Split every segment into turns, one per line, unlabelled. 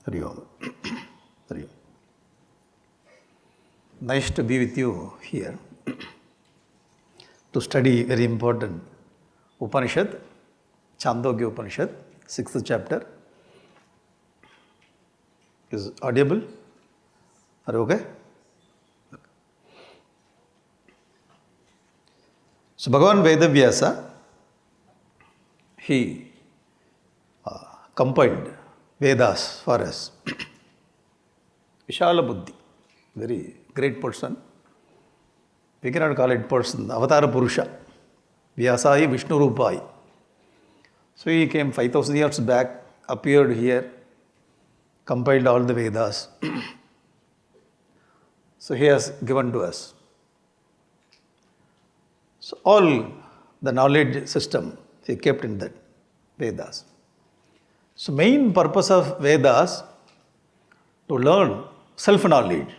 Hari Om. Hari Om. Nice to be with you here to study very important Upanishad, Chandogya Upanishad, 6th chapter. Is audible? Are you okay? So Bhagavan Vedavyasa, he compiled Vedas for us. Vishala Buddhi, very great person. We cannot call it person, Avatar Purusha. Vyasai Vishnu Rupai. So he came 5000 years back, appeared here, compiled all the Vedas. So he has given to us. So all the knowledge system he kept in that Vedas. So main purpose of Vedas to learn self-knowledge,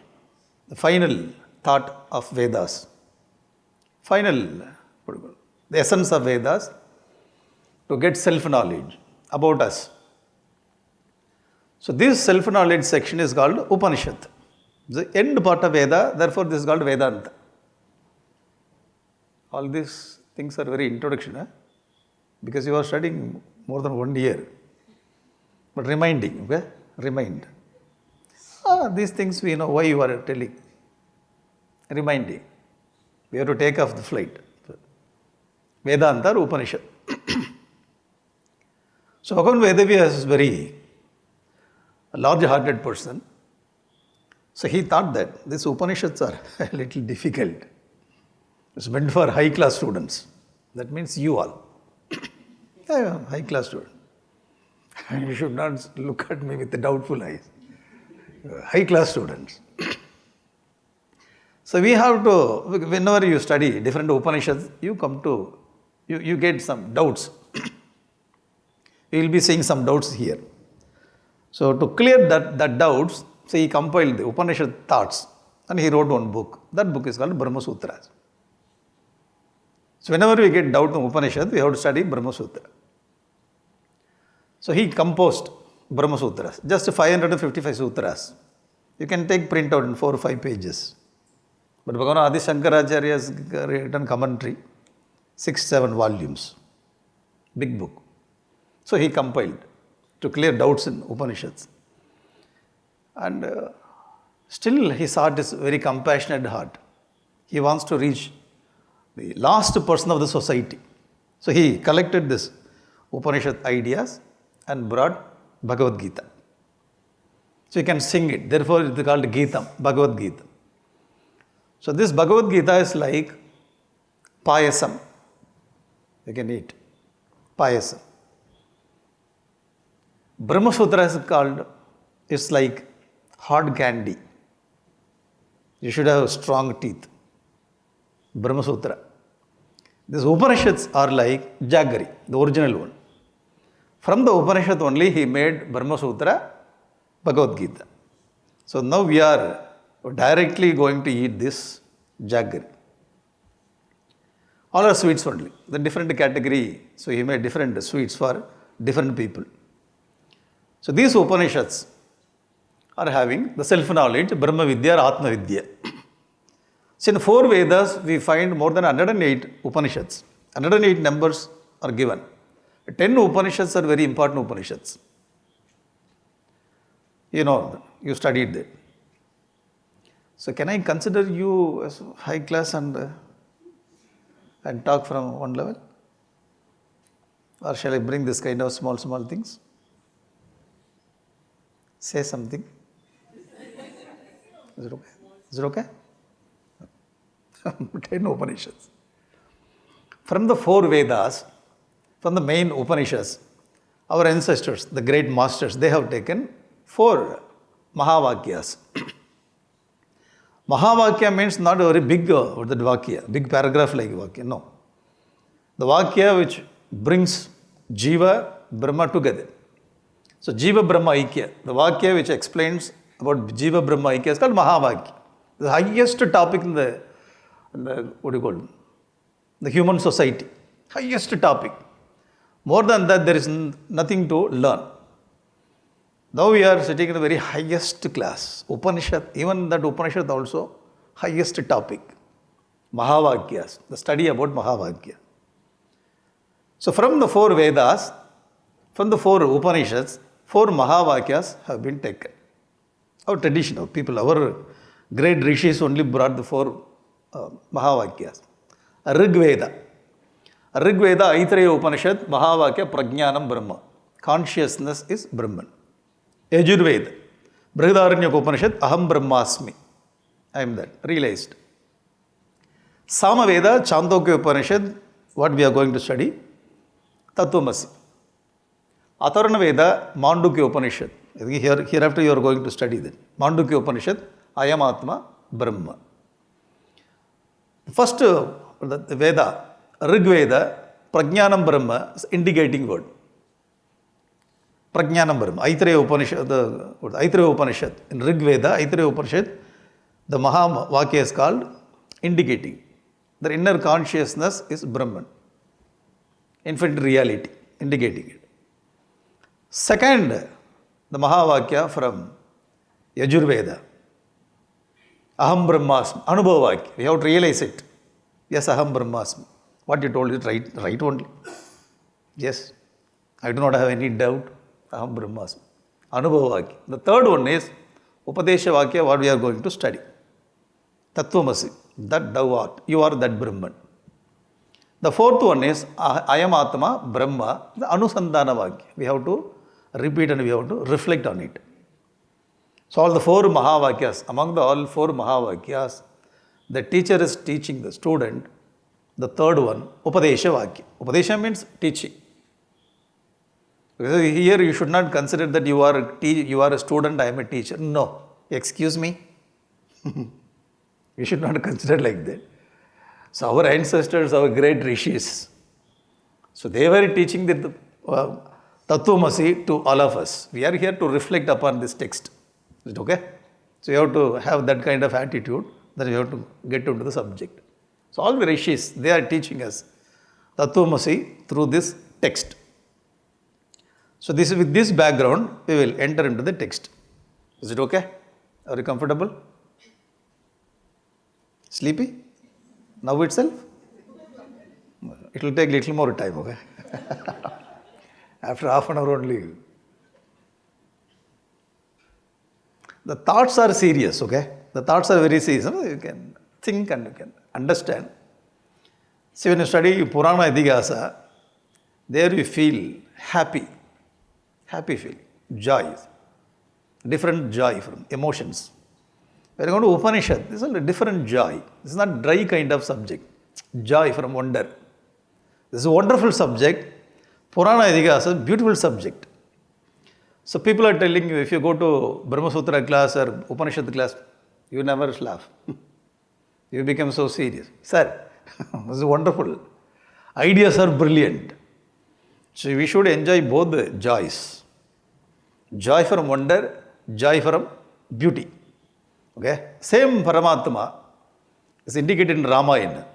the final thought of Vedas, the essence of Vedas, to get self-knowledge about us. So this self-knowledge section is called Upanishad. The end part of Veda, therefore this is called Vedanta. All these things are very introduction, because you are studying more than 1 year. But reminding, okay? Remind. These things we know why you are telling. Reminding. We have to take off the flight. Vedanta or Upanishad. So Bhagavan Vedavyasa is very large-hearted person. So he thought that these Upanishads are a little difficult. It's meant for high-class students. That means you all. I am a high-class student. You should not look at me with the doubtful eyes. High-class students. So we have to, whenever you study different Upanishads, you get some doubts. We will be seeing some doubts here. So to clear that doubts, so he compiled the Upanishad thoughts and he wrote one book. That book is called Brahma Sutras. So whenever we get doubt in Upanishad, we have to study Brahma Sutra. So he composed Brahma Sutras, just 555 sutras. You can take print out in 4 or 5 pages. But Bhagavan Adi Shankaracharya has written commentary, 6-7 volumes. Big book. So he compiled to clear doubts in Upanishads. And still his heart is very compassionate heart. He wants to reach the last person of the society. So he collected this Upanishad ideas and brought Bhagavad Gita. So you can sing it. Therefore it is called Geetam, Bhagavad Gita. So this Bhagavad Gita is like payasam. You can eat payasam. Brahma Sutra is called, it's like hard candy. You should have strong teeth. Brahma Sutra. These Upanishads are like jaggery, the original one. From the Upanishad only he made Brahma Sutra, Bhagavad Gita. So now we are directly going to eat this jaggery. All are sweets only, the different category. So he made different sweets for different people. So these Upanishads are having the self-knowledge, Brahma Vidya or Atma Vidya. So in 4 Vedas, we find more than 108 Upanishads. 108 numbers are given. 10 Upanishads are very important Upanishads. You know, you studied that. So can I consider you as high class and talk from one level? Or shall I bring this kind of small things? Say something. Is it okay? Is it okay? 10 Upanishads. From the 4 Vedas, from the main Upanishads, our ancestors, the great masters, they have taken 4 Mahavakyas. Mahavakya means not a very big Vakya, big paragraph like Vakya, no. The Vakya which brings Jiva, Brahma together. So Jiva Brahma Aikya, the Vakya which explains about Jiva Brahma Aikya is called Mahavakya. The highest topic in the the human society. Highest topic. More than that, there is nothing to learn. Now we are sitting in the very highest class. Upanishad, even that Upanishad also, highest topic. Mahavakyas, the study about Mahavakya. So from the four Vedas, from the four Upanishads, four Mahavakyas have been taken. Our traditional people, our great Rishis only brought the four Mahavakyas. Rig Veda. Rig Veda, Aitreya Upanishad, Mahavakya, Prajnanam Brahma. Consciousness is Brahman. Yajurveda. Brihadaranyaka Upanishad, Aham Brahmasmi. I am that, realized. Samaveda, Chandogya Upanishad, what we are going to study, Tattvamasi. Atharvana Veda, Mandukya Upanishad. Hereafter you are going to study that. Mandukya Upanishad, Ayam Atma, Brahma. First the Veda, Rig Veda, Prajnanam Brahma is indicating word. Prajnanam Brahma. Aitreya Upanishad. In Rig Veda, Aitreya Upanishad, the Mahavakya is called indicating. The inner consciousness is Brahman. Infinite reality, indicating it. Second, the Mahavakya from Yajurveda. Aham Brahmasmi, Anubhavakya. We have to realize it. Yes, Aham Brahmasmi. What you told is right only. Yes, I do not have any doubt. Aham Brahmasmi. Anubhavakya. The third one is Upadesha Vakya, what we are going to study. Tattvamasi, that thou art. You are that Brahman. The fourth one is Ayam Atma, Brahma, the Anusandhana Vakya. We have to repeat and we have to reflect on it. So all the four Mahavakyas, among the all four Mahavakyas, the teacher is teaching the student. The third one, Upadesha Vakya. Upadesha means teaching. Because here you should not consider that you are a student, I am a teacher. No. Excuse me. You should not consider like that. So our ancestors, our great Rishis, so they were teaching the Tattvamasi to all of us. We are here to reflect upon this text. Is it okay? So you have to have that kind of attitude, that you have to get into the subject. So all the Rishis, they are teaching us Tattvamasi through this text. So this, with this background, we will enter into the text. Is it okay? Are you comfortable? Sleepy? Now itself? It will take little more time, okay? After half an hour only. The thoughts are serious, okay? The thoughts are very serious. You can think and you can understand. See, when you study Purana Idihasa, there you feel happy. Happy feeling, joy, different joy from emotions. When you go to Upanishad, this is a different joy. This is not dry kind of subject. Joy from wonder. This is a wonderful subject. Purana Idihasa, beautiful subject. So people are telling you, if you go to Brahma Sutra class or Upanishad class, you never laugh. You become so serious. Sir, this is wonderful. Ideas are brilliant. So we should enjoy both the joys. Joy from wonder, joy from beauty. Okay? Same Paramatma is indicated in Ramayana.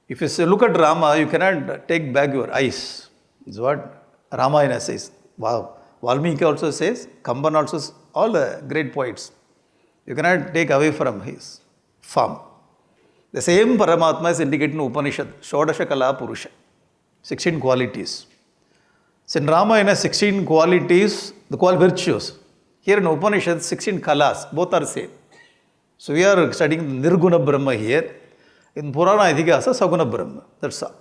If you look at Rama, you cannot take back your eyes. This is what Ramayana says. Wow. Valmiki also says, Kamban also says, all the great poets. You cannot take away from his form. The same Paramatma is indicated in Upanishad, Shodasha Kala Purusha, 16 qualities. So in Ramayana, 16 qualities, the virtues. Here in Upanishad, 16 kalas, both are same. So we are studying Nirguna Brahma here. In Purana Idihasa, Saguna Brahma. That's all.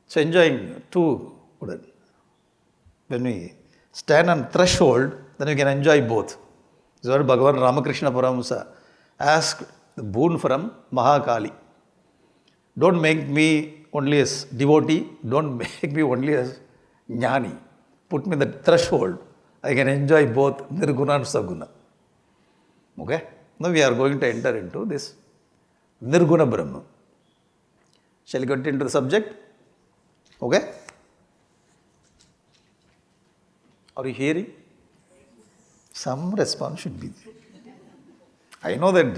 So enjoying two. When we stand on threshold, then we can enjoy both. This is what Bhagavan Ramakrishna Paramahamsa asked the boon from Mahakali. Don't make me only as devotee, don't make me only as jnani. Put me in the threshold. I can enjoy both Nirguna and Saguna. Okay? Now we are going to enter into this Nirguna Brahma. Shall we get into the subject? Okay? Are you hearing? Some response should be there. I know that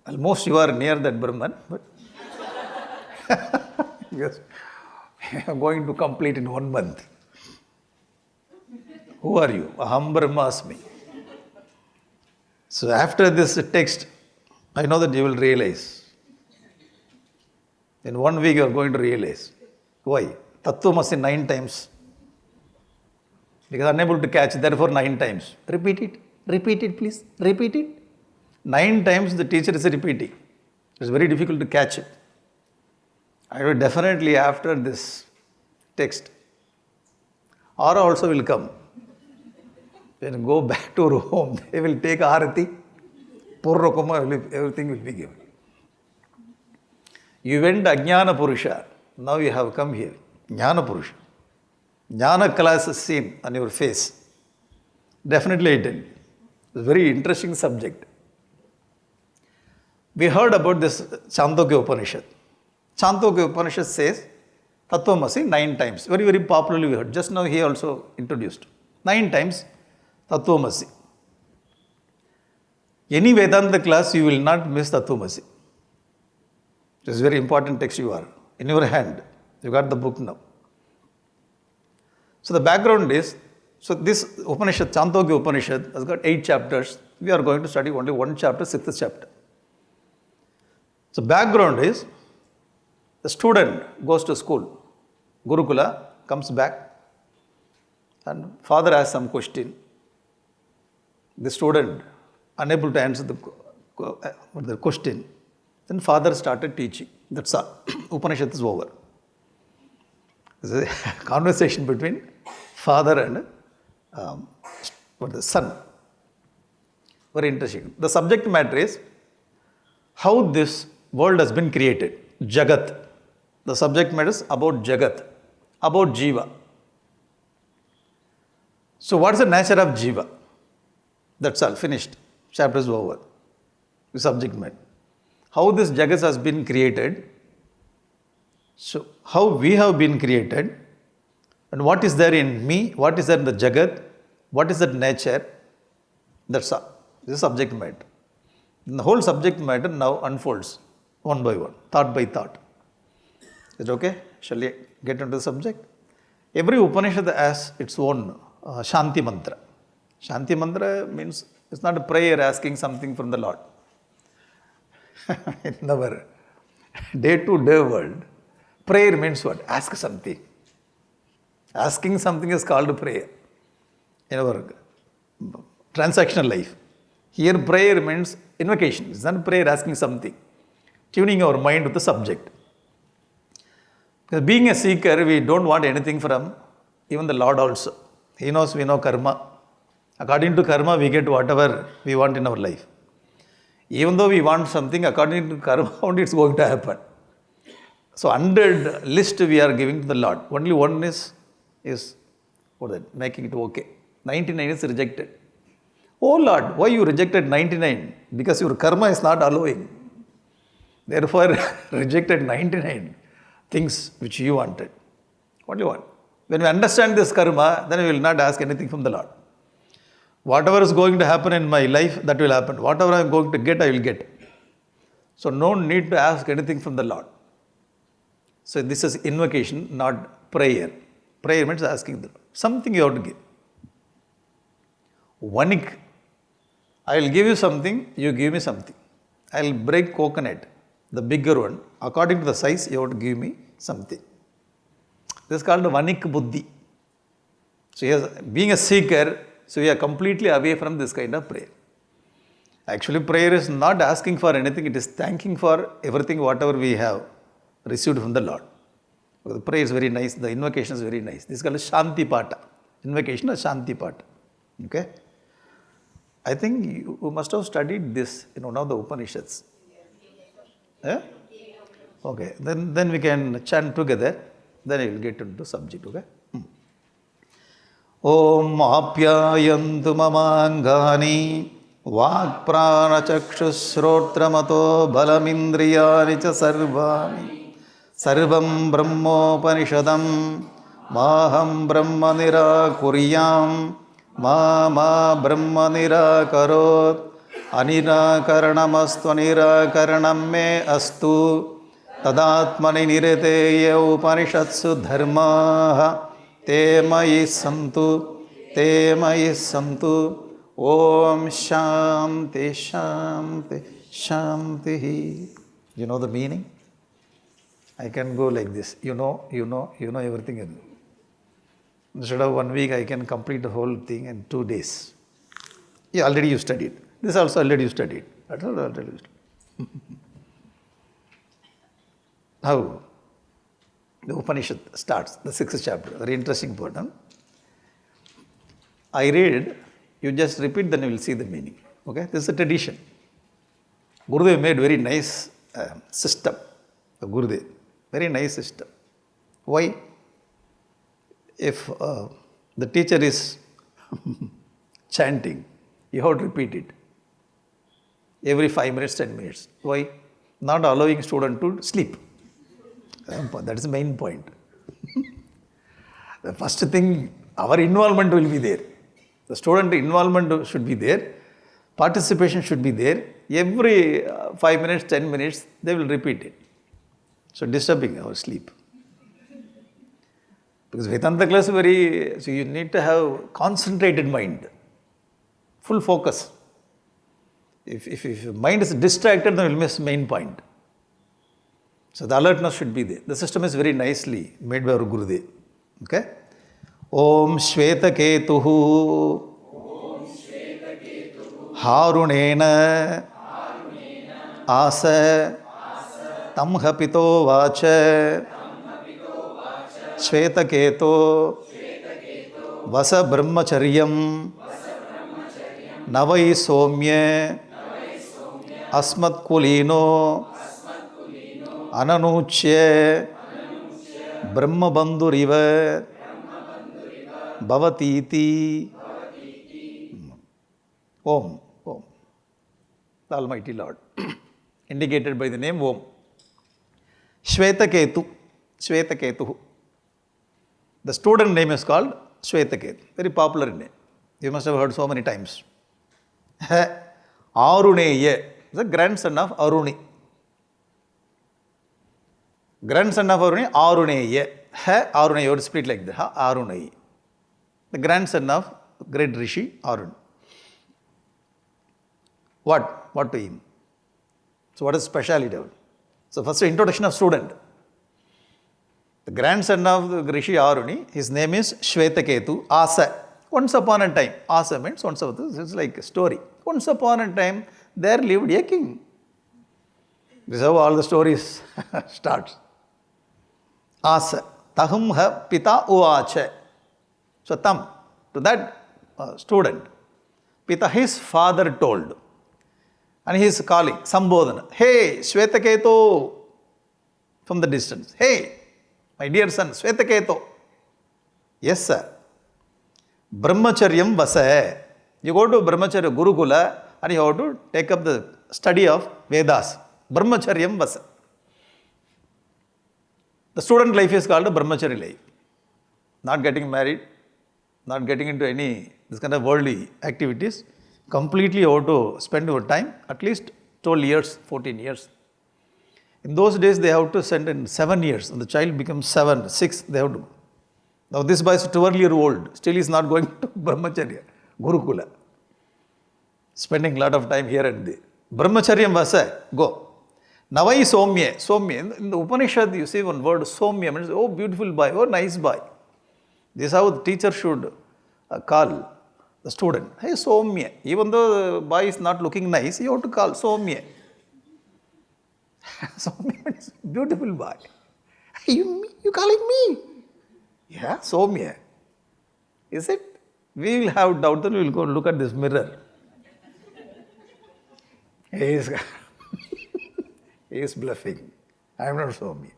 almost you are near that Brahman, but yes, I am going to complete in 1 month. Who are you? Aham Brahmasmi. So after this text, I know that you will realize. In 1 week you are going to realize. Why? Tattvamasi 9 times. Because unable to catch, therefore 9 times. Repeat it please, repeat it. 9 times the teacher is repeating. It's very difficult to catch it. I will definitely after this text, Aura also will come. Then go back to home, they will take Arati, Purrakuma, everything will be given. You went Ajnana Purusha, now you have come here, Jnana Purusha. Jnana class is seen on your face. Definitely attend. It's a very interesting subject. We heard about this Chandogya Upanishad. Chandogya Upanishad says Tattvamasi 9 times. Very, very popularly we heard. Just now he also introduced. 9 times Tattvamasi. Any Vedanta class you will not miss Tattvamasi. This is very important text you are. In your hand. You got the book now. So the background is, so this Upanishad, Chandogya Upanishad has got 8 chapters. We are going to study only 1 chapter, 6th chapter. So background is, the student goes to school. Gurukula comes back and father asks some question. The student unable to answer the question. Then father started teaching. That's all. Upanishad is over. This is a conversation between father and the son. Very interesting. The subject matter is how this world has been created. Jagat. The subject matter is about Jagat, about Jiva. So what is the nature of Jiva? That's all, finished. Chapter is over. The subject matter. How this Jagat has been created. So how we have been created. And what is there in me? What is there in the Jagat? What is that nature? That's all. This is subject matter. And the whole subject matter now unfolds one by one, thought by thought. Is it okay? Shall we get into the subject? Every Upanishad has its own Shanti mantra. Shanti mantra means it's not a prayer asking something from the Lord. In our day-to-day world, prayer means what? Ask something. Asking something is called prayer in our transactional life. Here prayer means invocation. It's not prayer asking something. Tuning our mind with the subject. Because being a seeker, we don't want anything from even the Lord also. He knows we know karma. According to karma, we get whatever we want in our life. Even though we want something, according to karma, only it's going to happen. So 100 list we are giving to the Lord. Only one is what is that? Making it okay. 99 is rejected. Oh Lord, why you rejected 99? Because your karma is not allowing. Therefore, rejected 99 things which you wanted. What do you want? When we understand this karma, then we will not ask anything from the Lord. Whatever is going to happen in my life, that will happen. Whatever I am going to get, I will get. So no need to ask anything from the Lord. So this is invocation, not prayer. Prayer means asking the Lord. Something you have to give. Vanik. I will give you something, you give me something. I will break coconut, the bigger one. According to the size, you have to give me something. This is called Vanik Buddhi. So yes, being a seeker, so we are completely away from this kind of prayer. Actually, prayer is not asking for anything, it is thanking for everything, whatever we have received from the Lord. The prayer is very nice, the invocation is very nice. This is called Shanti Pata. Invocation is Shanti Pata. Okay? I think you must have studied this in one of the Upanishads. Yeah? Okay, then we can chant together, then I will get into the subject, okay? Om Apyayantu Mamangani Vak Prana Chakshusrotramato Balamindriyani Cha Sarvani Sarvam Brahmopanishadam Maham Brahma Nirakuryam Ma Brahma Nirakarot Anirakaranamastu Nirakaranam Me Astu Tadatmani Nireteye Upanishatsu Dharmaha Te Mayi Santu te mayi santu. Om Shanti Shanti Shanti. You know the meaning? I can go like this. You know everything. Instead of 1 week, I can complete the whole thing in 2 days. Yeah, already you studied. This also already you studied. That's all already you studied. How? The Upanishad starts, the 6th chapter. Very interesting part. Huh? I read, you just repeat, then you will see the meaning. Okay? This is a tradition. Gurudev made very nice system. Gurudev. Very nice system. Why? If the teacher is chanting, you have to repeat it. Every 5 minutes, 10 minutes. Why? Not allowing student to sleep. That is the main point. The first thing, our involvement will be there. The student involvement should be there. Participation should be there. Every 5 minutes, 10 minutes, they will repeat it. So disturbing our sleep. Because Vedanta class so you need to have concentrated mind. Full focus. If your mind is distracted, then you will miss main point. So the alertness should be there. The system is very nicely made by our Gurudev. Okay? Om Svetaketu Harunena Asa Tamhapito Vacha Svetaketu Vasa Brahmacharyam Navai Somya Asmat Kulino Ananuchya Brahma Bandhuriva Bhavatiti. Om. The Almighty Lord. Indicated by the name Om. Svetaketu. The student name is called Svetaketu. Very popular name. You must have heard so many times. Aruneya. The grandson of Aruni. Grandson of Aruni, Aruneya. Aruneya, you would split like that. Aruneya. The grandson of great Rishi, Arun. What to him? So what is speciality of it? So first introduction of student. The grandson of the Rishi Aruni, his name is Svetaketu, Asa. Once upon a time, Asa means once upon a time, this is like a story. Once upon a time, there lived a king. This is how all the stories starts. Asa. Tahumha pita uvacha. So Tam, to that student, Pita, his father told. And he is calling, Sambodhana. Hey, Svetaketu. From the distance. Hey, my dear son, Svetaketu. Yes, sir. Brahmacharyam vasa. You go to Brahmacharya Gurukula and you have to take up the study of Vedas. Brahmacharyam vasa. The student life is called a Brahmachari life. Not getting married, not getting into any this kind of worldly activities. Completely you have to spend your time, at least 12 years, 14 years. In those days, they have to send in 7 years. When the child becomes 7, 6, they have to. Now this boy is 12-year-old, still is not going to Brahmacharya, Gurukula. Spending a lot of time here and there. Brahmacharyam vasa, go. Navai Somya. Somya, in the Upanishad you see one word, Somya means, oh beautiful boy, oh nice boy. This is how the teacher should call the student. Hey Somya. Even though the boy is not looking nice, you have to call Somya. Somya means beautiful boy. You calling me? Yeah, Somya. Is it? We will have doubt, then we will go look at this mirror. He is bluffing. I am not Somya.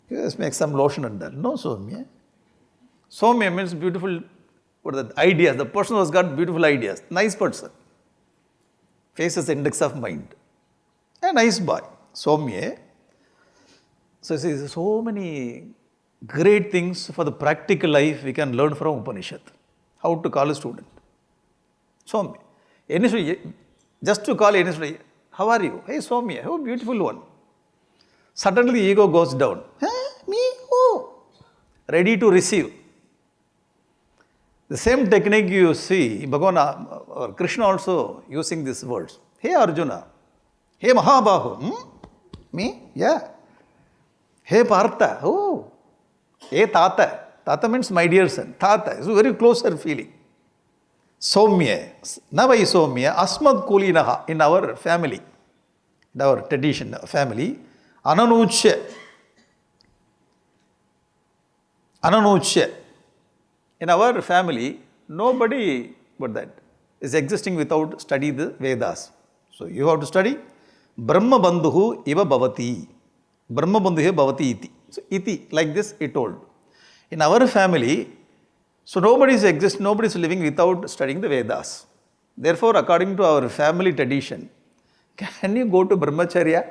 You just make some lotion and that. No Somya. Somya means beautiful, what are the ideas. The person who has got beautiful ideas. Nice person. Faces index of mind. A nice boy. Somya. So see, so many great things for the practical life we can learn from Upanishad. How to call a student. Somya. Initially, just to call initially, how are you? Hey Somya, how beautiful one. Suddenly the ego goes down. Huh? Me? Oh. Ready to receive. The same technique you see, Bhagavan or Krishna also using these words. Hey Arjuna, hey Mahabahu, me? Yeah. Hey Partha, oh. Hey Tata. Tata means my dear son. Tata is a very closer feeling. Somya, Navai Somya, Asmad Kulinaha in our family, in our tradition, family, Ananuchya. In our family, nobody but that is existing without study the Vedas. So you have to study Brahma Bandhuhu Iva Bhavati. Brahma Bandhuhu Bhavati Iti. So Iti, like this he told. In our family, so nobody is living without studying the Vedas. Therefore, according to our family tradition, can you go to Brahmacharya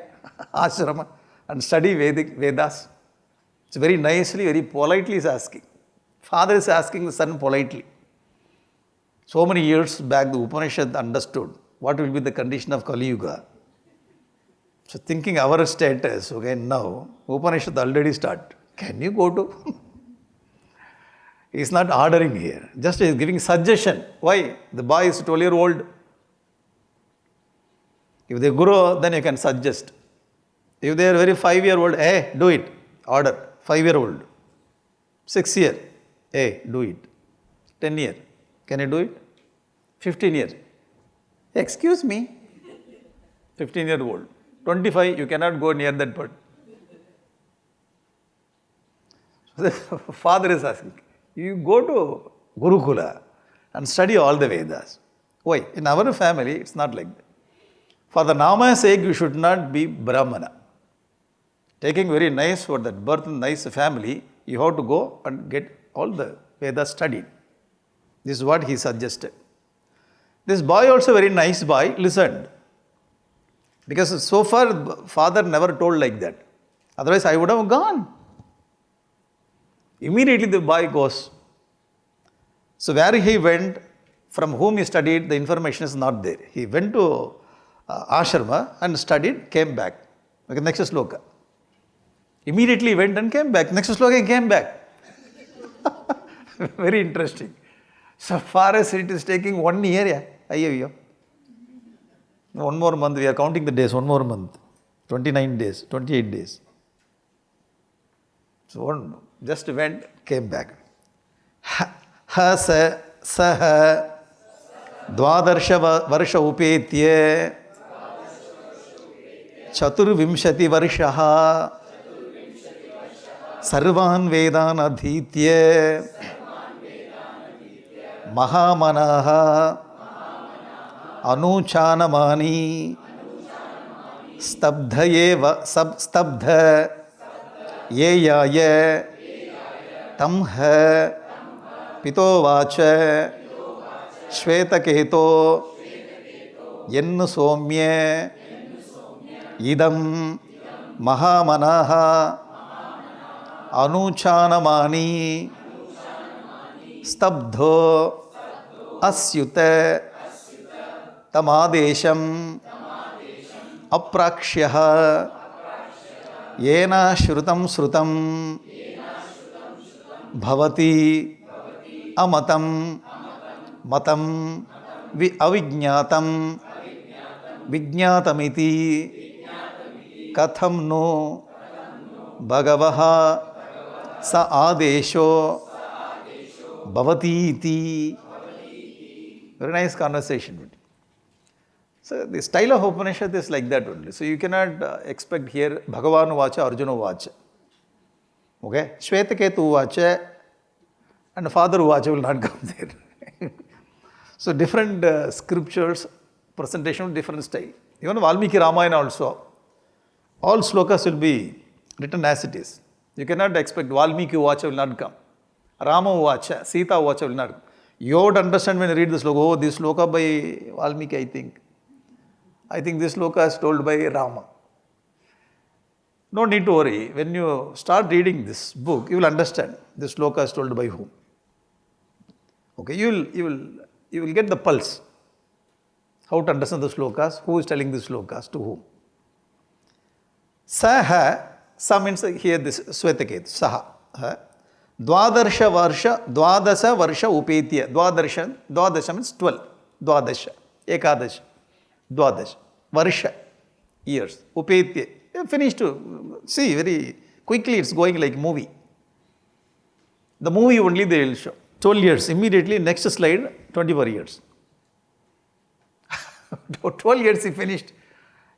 ashrama and study Vedas? It's very nicely, very politely is asking. Father is asking the son politely. So many years back, the Upanishad understood what will be the condition of Kali Yuga. So thinking our status, okay, now Upanishad already start. Can you go to? He is not ordering here. Just he is giving suggestion. Why? The boy is 12-year-old. If they grow, then you can suggest. If they are very 5-year-old, hey, do it. Order. 5-year-old. 6-year. Hey, do it. 10-year. Can you do it? 15-year. Excuse me. 15-year-old. 25, you cannot go near that part. The father is asking, you go to Gurukula and study all the Vedas. Why? In our family, it's not like that. For the Nama's sake, you should not be Brahmana. Taking very nice for that birth in nice family, you have to go and get all the Vedas studied. This is what he suggested. This boy also very nice boy, listened. Because so far, father never told like that. Otherwise, I would have gone. Immediately the boy goes. So where he went, from whom he studied, the information is not there. He went to ashrama and studied, came back. Okay, next sloka. Immediately went and came back. Next sloka he came back. Very interesting. So far as it is taking 1 year, yeah. Ayyo. 1 more month, we are counting the days, 1 more month. 29 days, 28 days. So one just went, came back. Hasa saha dvadarsha varsha upetye chaturvimshati varshaha sarvan vedan adhitye mahamanaha anuchanamani stabdhayeva stabdha yeyaya tamha pitovacha Shvetaketu yennu somya idam mahamanaha anuchanamani stabdho asyuta tamadesham aprakshyaha yena shrutam bhavati amatam matam avijñātam vijñātamiti katham no bhagavaha sa adesho bhavati iti. Very nice conversation. So the style of Upanishad is like that only. So you cannot expect here Bhagavan Vacha, Arjuna Vacha. Okay? Svetaketu Vacha and Father Vacha will not come there. So different scriptures, presentation of different style. Even Valmiki Ramayana also, all slokas will be written as it is. You cannot expect Valmiki Vacha will not come. Rama Vacha, Sita Vacha will not come. You have to understand when you read this sloka, oh, this sloka by Valmiki, I think. I think this sloka is told by Rama. No need to worry. When you start reading this book, you will understand this sloka is told by whom. Okay, you will get the pulse. How to understand the slokas, who is telling the slokas to whom. Saha, sa means here this Svetaketu, saha. Dvadasha varsha upetya. Dvadasha means 12. Dvadasha. Ekadash. Dvadash. Varsha. Years. Upetya. Finished. See, very quickly it's going like movie. The movie only they will show. 12 years. Immediately, next slide, 24 years. 12 years he finished.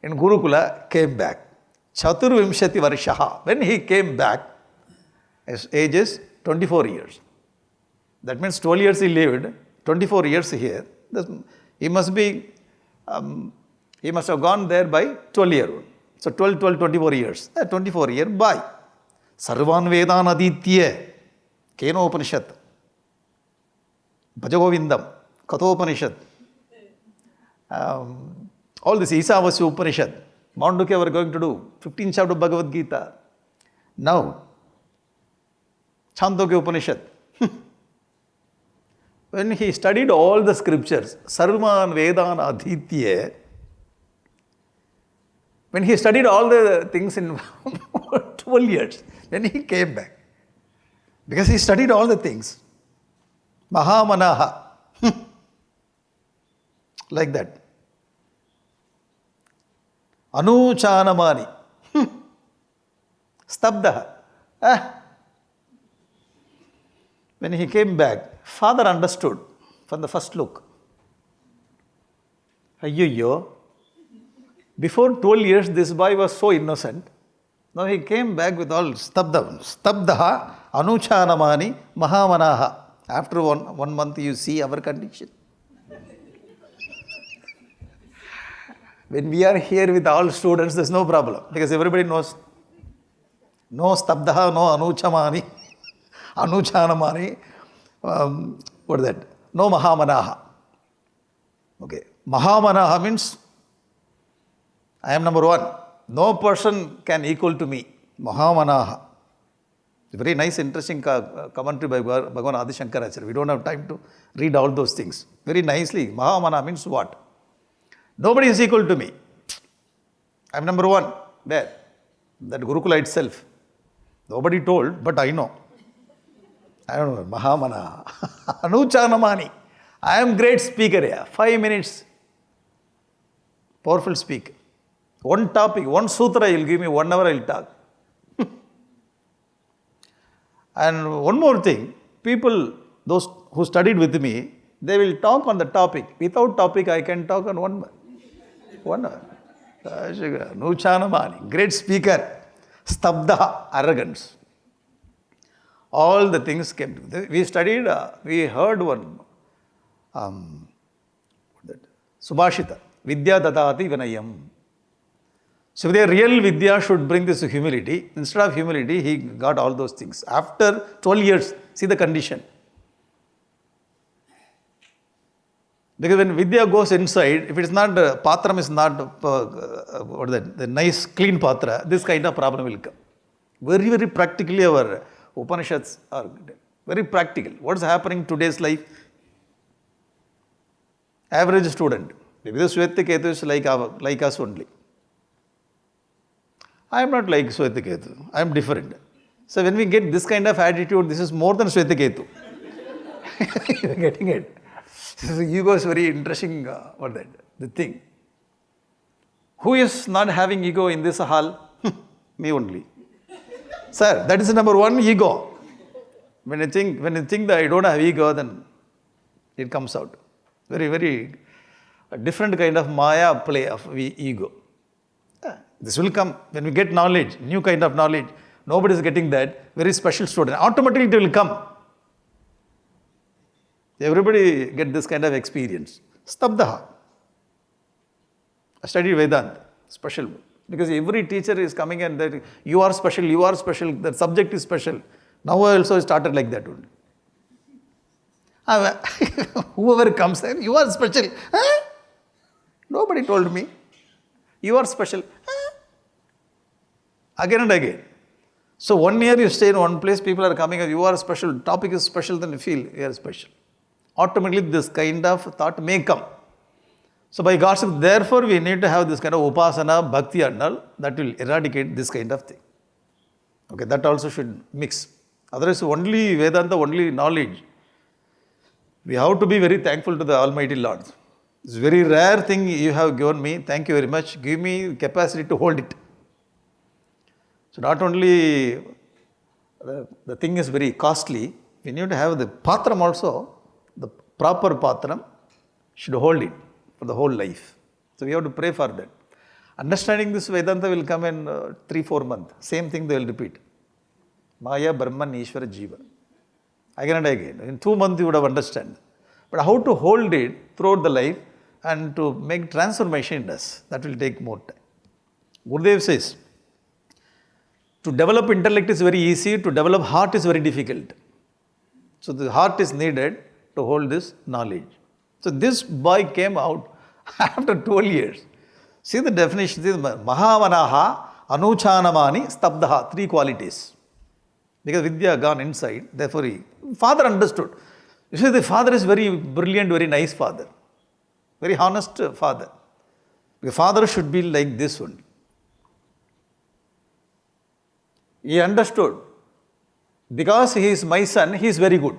In Gurukula, came back. Chaturvimshati varshaha. When he came back, his age is 24 years. That means 12 years he lived, 24 years here. He must have gone there by 12 years old. So 24 years. 24 years by. Sarvan Vedan Aditya. Keno Upanishad. Bhajagovindam. Kathopanishad. All this Isavasya Upanishad. Mandukya we're going to do. 15th chapter of Bhagavad Gita. Now, Chandogya Upanishad. When he studied all the scriptures, Sarvan Vedan Aditya, when he studied all the things in 12 years, then he came back. Because he studied all the things. Mahamanaha. Like that. Anuchanamani. Stabdaha. When he came back, father understood from the first look. Ayyayyo. Before 12 years, this boy was so innocent. Now he came back with all stabdaha, anuchanamani, mahamanaha. After one month, you see our condition. When we are here with all students, there's no problem because everybody knows. No stabdaha, no anuchamani, anuchanamani. What is that? No mahamanaha. Okay. Mahamanaha means I am number one. No person can equal to me. Mahamanaha. It's a very nice, interesting commentary by Bhagavan Adi Shankaracharya. We don't have time to read all those things. Very nicely. Mahamanaha means what? Nobody is equal to me. I am number one. There. That Gurukula itself. Nobody told, but I know. I don't know. Mahamanaha. Anuchanamani. I am great speaker here. 5 minutes. Powerful speaker. One topic, one sutra, you'll give me 1 hour, I'll talk. And one more thing, people, those who studied with me, they will talk on the topic. Without topic, I can talk on 1 hour. Nuchanamani, great speaker. Stabda, arrogance. All the things came together. We studied, we heard one, Subhashita, Vidya Dadati Vinayam. So the real Vidya should bring this humility. Instead of humility, he got all those things. After 12 years, see the condition. Because when Vidya goes inside, if it is not, patram is not, what is that, the nice clean patra, this kind of problem will come. Very, very practically our Upanishads are very practical. What is happening in today's life? Average student. Maybe the Svetaketu is like us only. I am not like Svetaketu. I am different. So when we get this kind of attitude, this is more than Svetaketu. You are getting it. So ego is very interesting. The thing. Who is not having ego in this hall? Me only. Sir, that is number one, ego. When you think that I don't have ego, then it comes out. Very, very different kind of maya play of ego. This will come when we get knowledge, new kind of knowledge. Nobody is getting that. Very special student. Automatically it will come. Everybody get this kind of experience. Stabdaha. I studied Vedanta. Special. Because every teacher is coming and that you are special, the subject is special. Now I also started like that only. Whoever comes there, you are special. Huh? Nobody told me. You are special. Huh? Again and again. So 1 year you stay in one place, people are coming and you are special, topic is special, then you feel you are special. Automatically this kind of thought may come. So by God's will, therefore we need to have this kind of upasana, bhakti and all that will eradicate this kind of thing. Okay, that also should mix. Otherwise, only Vedanta, only knowledge. We have to be very thankful to the Almighty Lord. It's a very rare thing you have given me. Thank you very much. Give me capacity to hold it. So not only the thing is very costly, we need to have the patram also, the proper patram should hold it for the whole life. So we have to pray for that. Understanding this Vedanta will come in 3-4 months. Same thing they will repeat. Maya, Brahman, Ishvara, Jiva. Again and again. In 2 months you would have understand. But how to hold it throughout the life and to make transformation in us, that will take more time. Gurudev says, to develop intellect is very easy, to develop heart is very difficult. So the heart is needed to hold this knowledge. So this boy came out after 12 years. See the definition, Mahavanaha, Anuchanamani, Stabdaha, 3 qualities. Because Vidya gone inside, therefore father understood. You see, the father is very brilliant, very nice father. Very honest father. The father should be like this one. He understood. Because he is my son, he is very good.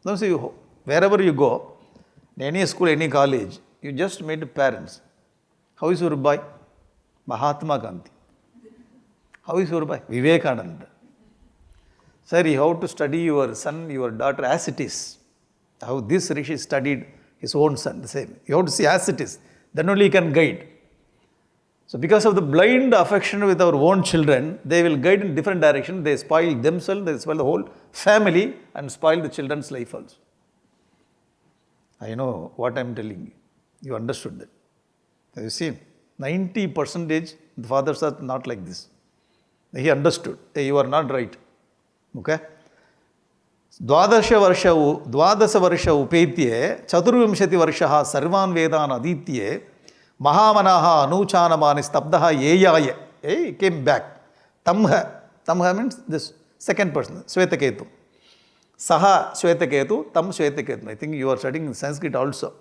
Now see, wherever you go, in any school, any college, you just meet parents. How is your boy? Mahatma Gandhi. How is your boy? Vivekananda. Sir, you have to study your son, your daughter as it is. How this Rishi studied his own son, the same. You have to see as it is. Then only you can guide. So because of the blind affection with our own children, they will guide in different direction. They spoil themselves, they spoil the whole family and spoil the children's life also. I know what I am telling you. You understood that. Have you seen? 90% the fathers are not like this. He understood. Hey, you are not right. Okay? Dvadasha varsha upetye chaturvimshati varshaha sarvan vedan aditye mahamanaha anuchanamani stabdaha yeyaya. He came back. Tamha means this second person, Svetaketu. Saha Svetaketu, Tam Svetaketu. I think you are studying in Sanskrit also.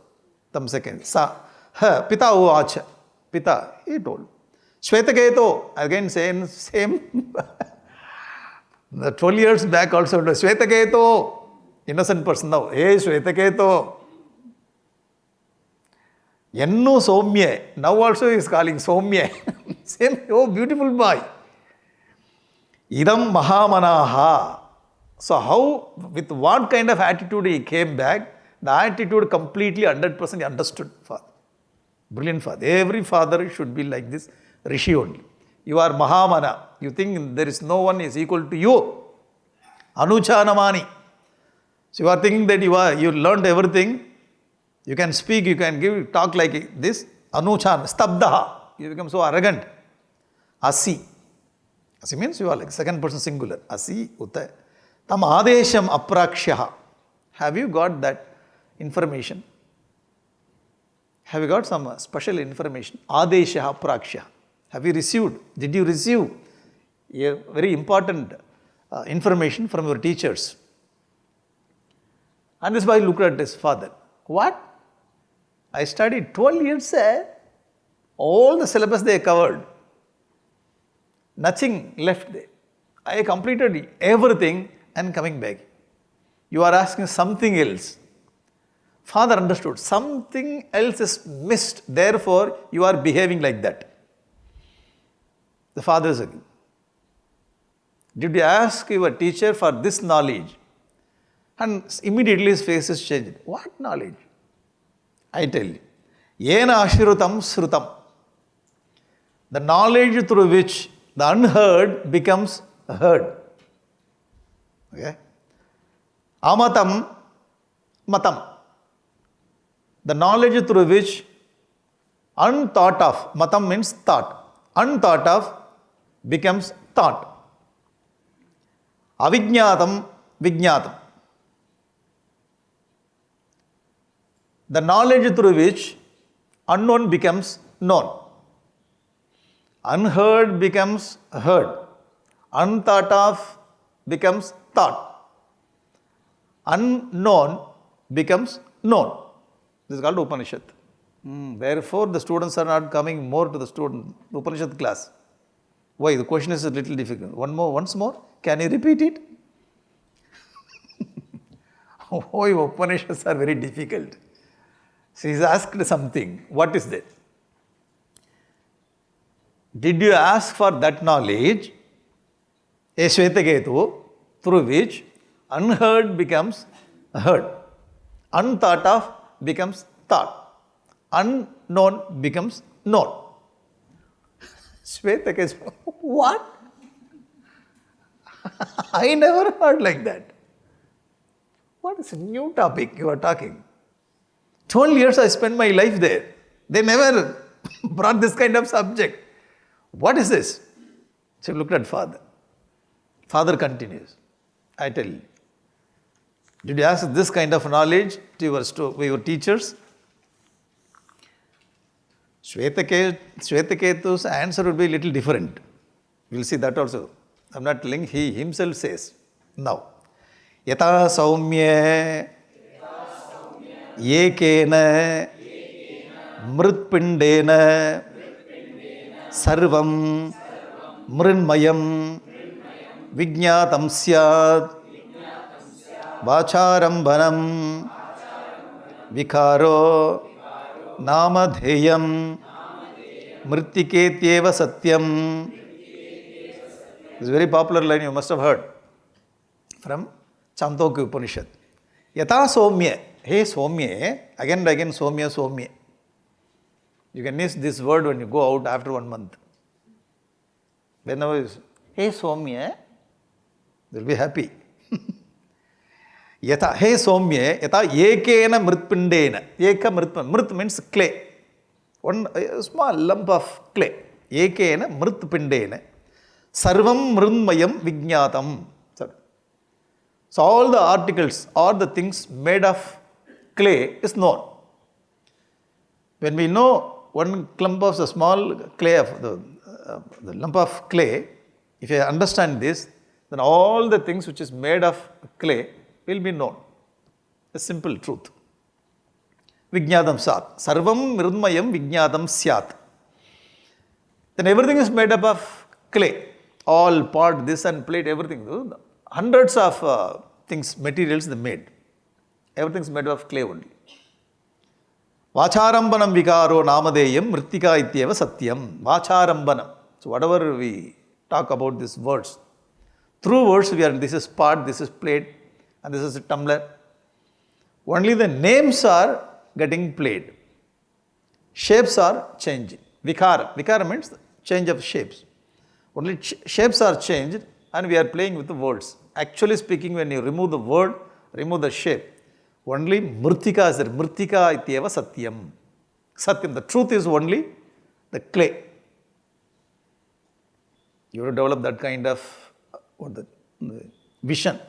Tam second. Sa, Pita uvacha. Pita, he told. Svetaketu, again same. The 12 years back also, Svetaketu, innocent person now. Hey, Svetaketu. Yennu Somya. Now also he is calling Somya. Same, oh, beautiful boy. Idam Mahamanaha. So how, with what kind of attitude he came back, the attitude completely 100% understood father. Brilliant father. Every father should be like this Rishi only. You are Mahamana. You think there is no one is equal to you. Anuchanamani. So you are thinking that you learned everything. You can speak, you can talk like this. Anuchan, Stabdaha. You become so arrogant. Asi. Asi means you are like second person singular. Asi, Uttay. Tam Adesham Aprakshaha. Have you got that information? Have you got some special information? Adesha Aprakshaha. Have you received? Did you receive a very important information from your teachers? And this boy looked at his father. What? I studied 12 years, all the syllabus they covered. Nothing left there. I completed everything and coming back. You are asking something else. Father understood. Something else is missed. Therefore, you are behaving like that. The father is agreeing. Did you ask your teacher for this knowledge? And immediately his face is changed. What knowledge? I tell you. Yena ashrutam srutam. The knowledge through which the unheard becomes heard. Okay? Amatam matam. The knowledge through which unthought of, matam means thought, unthought of becomes thought. Avijñātam vijñātam. The knowledge through which unknown becomes known. Unheard becomes heard. Unthought of becomes thought. Unknown becomes known. This is called Upanishad. Therefore, the students are not coming more to the Upanishad class. Why? The question is a little difficult. Once more. Can you repeat it? Oh, Upanishads are very difficult. She is asked something. What is that? Did you ask for that knowledge, a Svetaketu, through which unheard becomes heard, unthought of becomes thought, unknown becomes known? Svetaketu, what? I never heard like that. What is a new topic you are talking? 12 years I spent my life there. They never brought this kind of subject. What is this? She looked at father. Father continues. I tell you. Did you ask this kind of knowledge to your teachers? Svetaketu's answer would be a little different. We'll see that also. I'm not telling, he himself says. Now, Yata Saumya Yekena Mritpindena Sarvam Mrinmayam Vijñātam Syāt Vacharambanam Vikaro Namadheyam Mritiketyeva Satyam. This is a very popular line you must have heard from Chandogya Upanishad. Yata Somya. Hey Somya. Again and again Somya, Somya. You can use this word when you go out after 1 month. Whenever you say, hey Somya, they will be happy. Yata, hey Somya, yata yekena mritpindena. Yeka mritpindena. Mrit means clay. A small lump of clay. Yekena mritpindena. Sarvam mrinmayam vijñātam. So all the articles, all the things made of clay is known. When we know one clump of the small clay, of the lump of clay, if you understand this, then all the things which is made of clay will be known. A simple truth. Vijñātam sāt. Sarvam mrinmayam vijñātam syāt. Then everything is made up of clay. All pot, this and plate, everything. Hundreds of things, materials they made. Everything is made of clay only. Vacharambanam vikaro namadeyam mritika ityeva satyam. Vacharambanam. So whatever we talk about these words, through words we are, this is pot, this is plate, and this is a tumbler. Only the names are getting played. Shapes are changing. Vikara. Vikara means change of shapes. Only shapes are changed and we are playing with the words. Actually speaking, when you remove the word, remove the shape, only mritika is there. Mritika ityeva satyam. Satyam, the truth is only the clay. You have to develop that kind of the vision.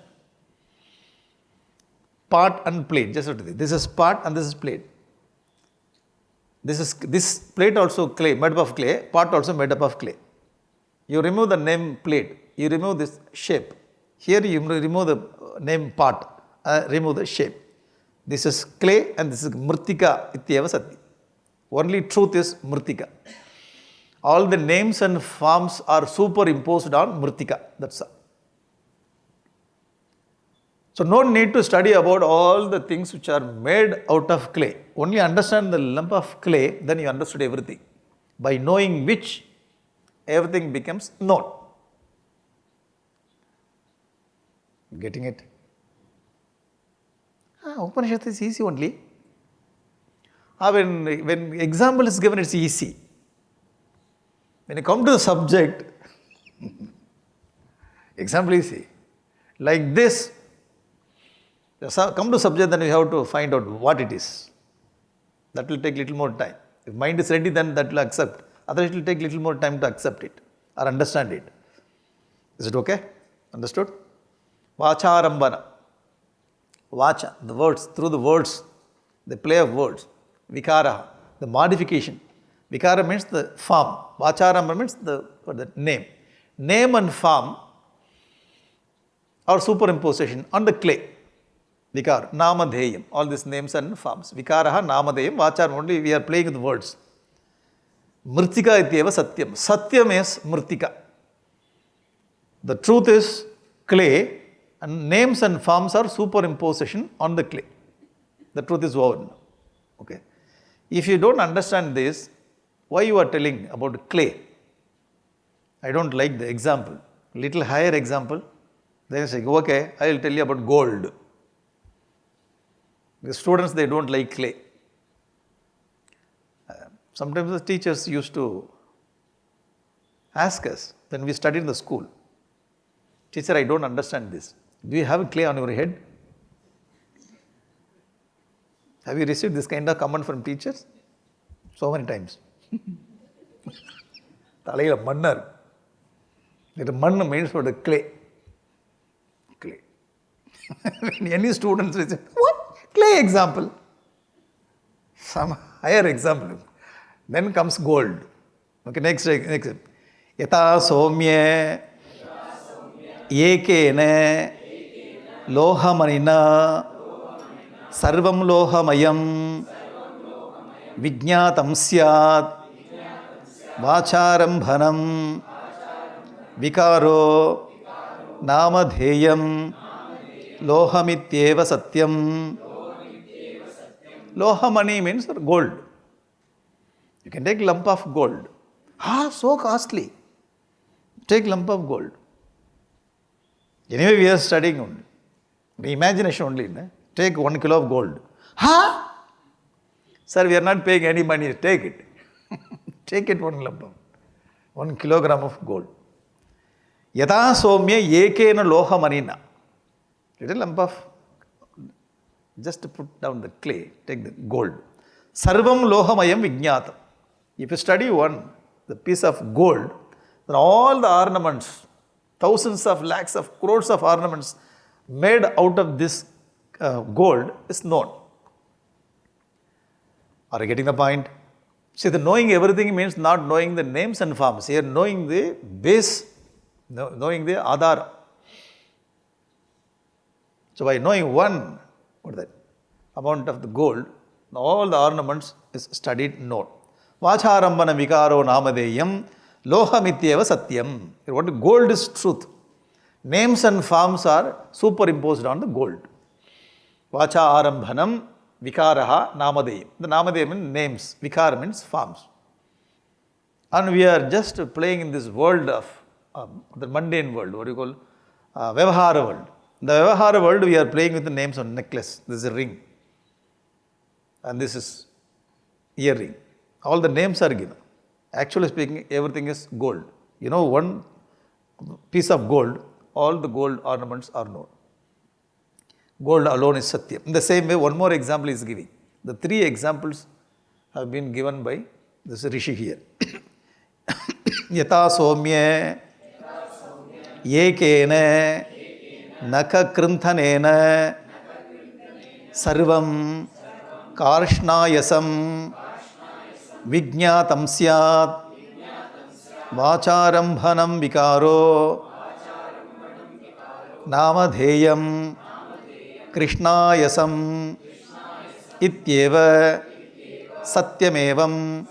Part and plate. Just this is part and this is plate. This plate also clay, made up of clay. Part also made up of clay. You remove the name plate. You remove this shape. Here you remove the name part. Remove the shape. This is clay and this is mritika ityeva sati. Only truth is mritika. All the names and forms are superimposed on mritika. That's all. So no need to study about all the things which are made out of clay. Only understand the lump of clay, then you understood everything. By knowing which, everything becomes known. Getting it? Upanishad is easy only. When example is given, it's easy. When you come to the subject, example is easy. Like this, come to subject, then you have to find out what it is. That will take little more time. If mind is ready, then that will accept. Otherwise, it will take little more time to accept it or understand it. Is it okay? Understood? Vacharambana. Vacha, the words, through the words, the play of words. Vikara, the modification. Vikara means the form. Vacharambana means the name. Name and form are superimposition on the clay. Vikara, namadheyam, all these names and forms. Vikaraha, namadheyam, vachar, only we are playing with words. Mritika ityeva satyam. Satyam is mritika. The truth is clay And names and forms are superimposition on the clay. The truth is woven. Okay. If you don't understand this, why you are telling about clay? I don't like the example. Little higher example. Then you say, okay, I will tell you about gold. The students, they don't like clay. Sometimes the teachers used to ask us when we studied in the school, teacher, I don't understand this. Do you have clay on your head? Have you received this kind of comment from teachers? So many times. Talayila mannar. That manna means for the clay. Clay. When any students will say, what? Clay example. Some higher example. Then comes gold. Okay, next. Yata somya ekena lohamanina sarvam lohamayam vijñātam syāt vācārambhanam vikāro namadheyam lohamityeva satyam. Lohamani means gold. You can take lump of gold. So costly. Take lump of gold. Anyway, we are studying only. The imagination only. Ne? Take 1 kilo of gold. Sir, we are not paying any money. Take it. Take it 1 lump of 1 kilogram of gold. Yata somya ekena lohamanina. Little lump of, just to put down the clay, take the gold. Sarvam lohamayam vijñātam. If you study the piece of gold, then all the ornaments, thousands of lakhs of crores of ornaments made out of this gold is known. Are you getting the point? See, the knowing everything means not knowing the names and forms. Here, knowing the base, knowing the adhara. So, by knowing amount of the gold, all the ornaments is studied, known. Vācārambana vikāro namadeyam lohamityeva satyam. What gold is truth. Names and forms are superimposed on the gold. Vācārambhanam vikāraha namadeyam. The namadeyam means names, vikāra means forms. And we are just playing in this world of the mundane world, what do you call Vyavahara world. In the Vyavahara world, we are playing with the names on necklace. This is a ring. And this is earring. All the names are given. Actually speaking, everything is gold. You know, one piece of gold, all the gold ornaments are known. Gold alone is Satyam. In the same way, one more example is giving. The 3 examples have been given by this Rishi here. Yata somya ekena naka krinthanena sarvam karshnayasam vijñātam syāt vācārambhanam vikāro namadheyam krishnāyasam ityeva satyamevam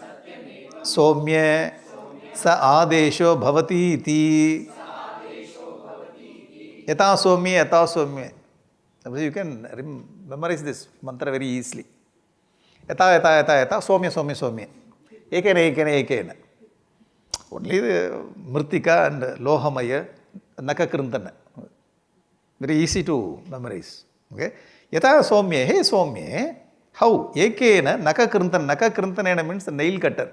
somya sa ādesho bhavati iti. Yata somya. You can memorize this mantra very easily. Yata, somya. Ekena. Only the mritika and lohamaya, nakakrintana. Very easy to memorize. Okay. Yata somya, hey somya. How? Ekena nakakrintana. Nakakrintana means the nail cutter.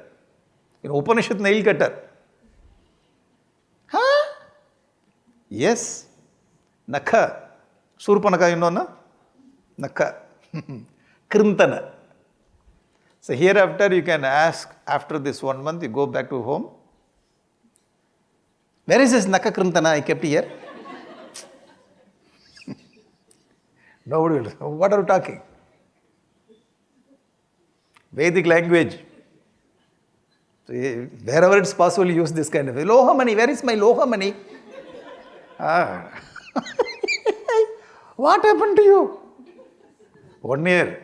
In Upanishad, nail cutter. Yes. Naka. Surpanaka, you know, na? Naka. Krintana. So hereafter you can ask, after this 1 month, you go back to home. Where is this Naka Krintana I kept here? Nobody will. What are you talking? Vedic language. So wherever it's possible, use this kind of Lohamani. Where is my Lohamani? What happened to you? 1 year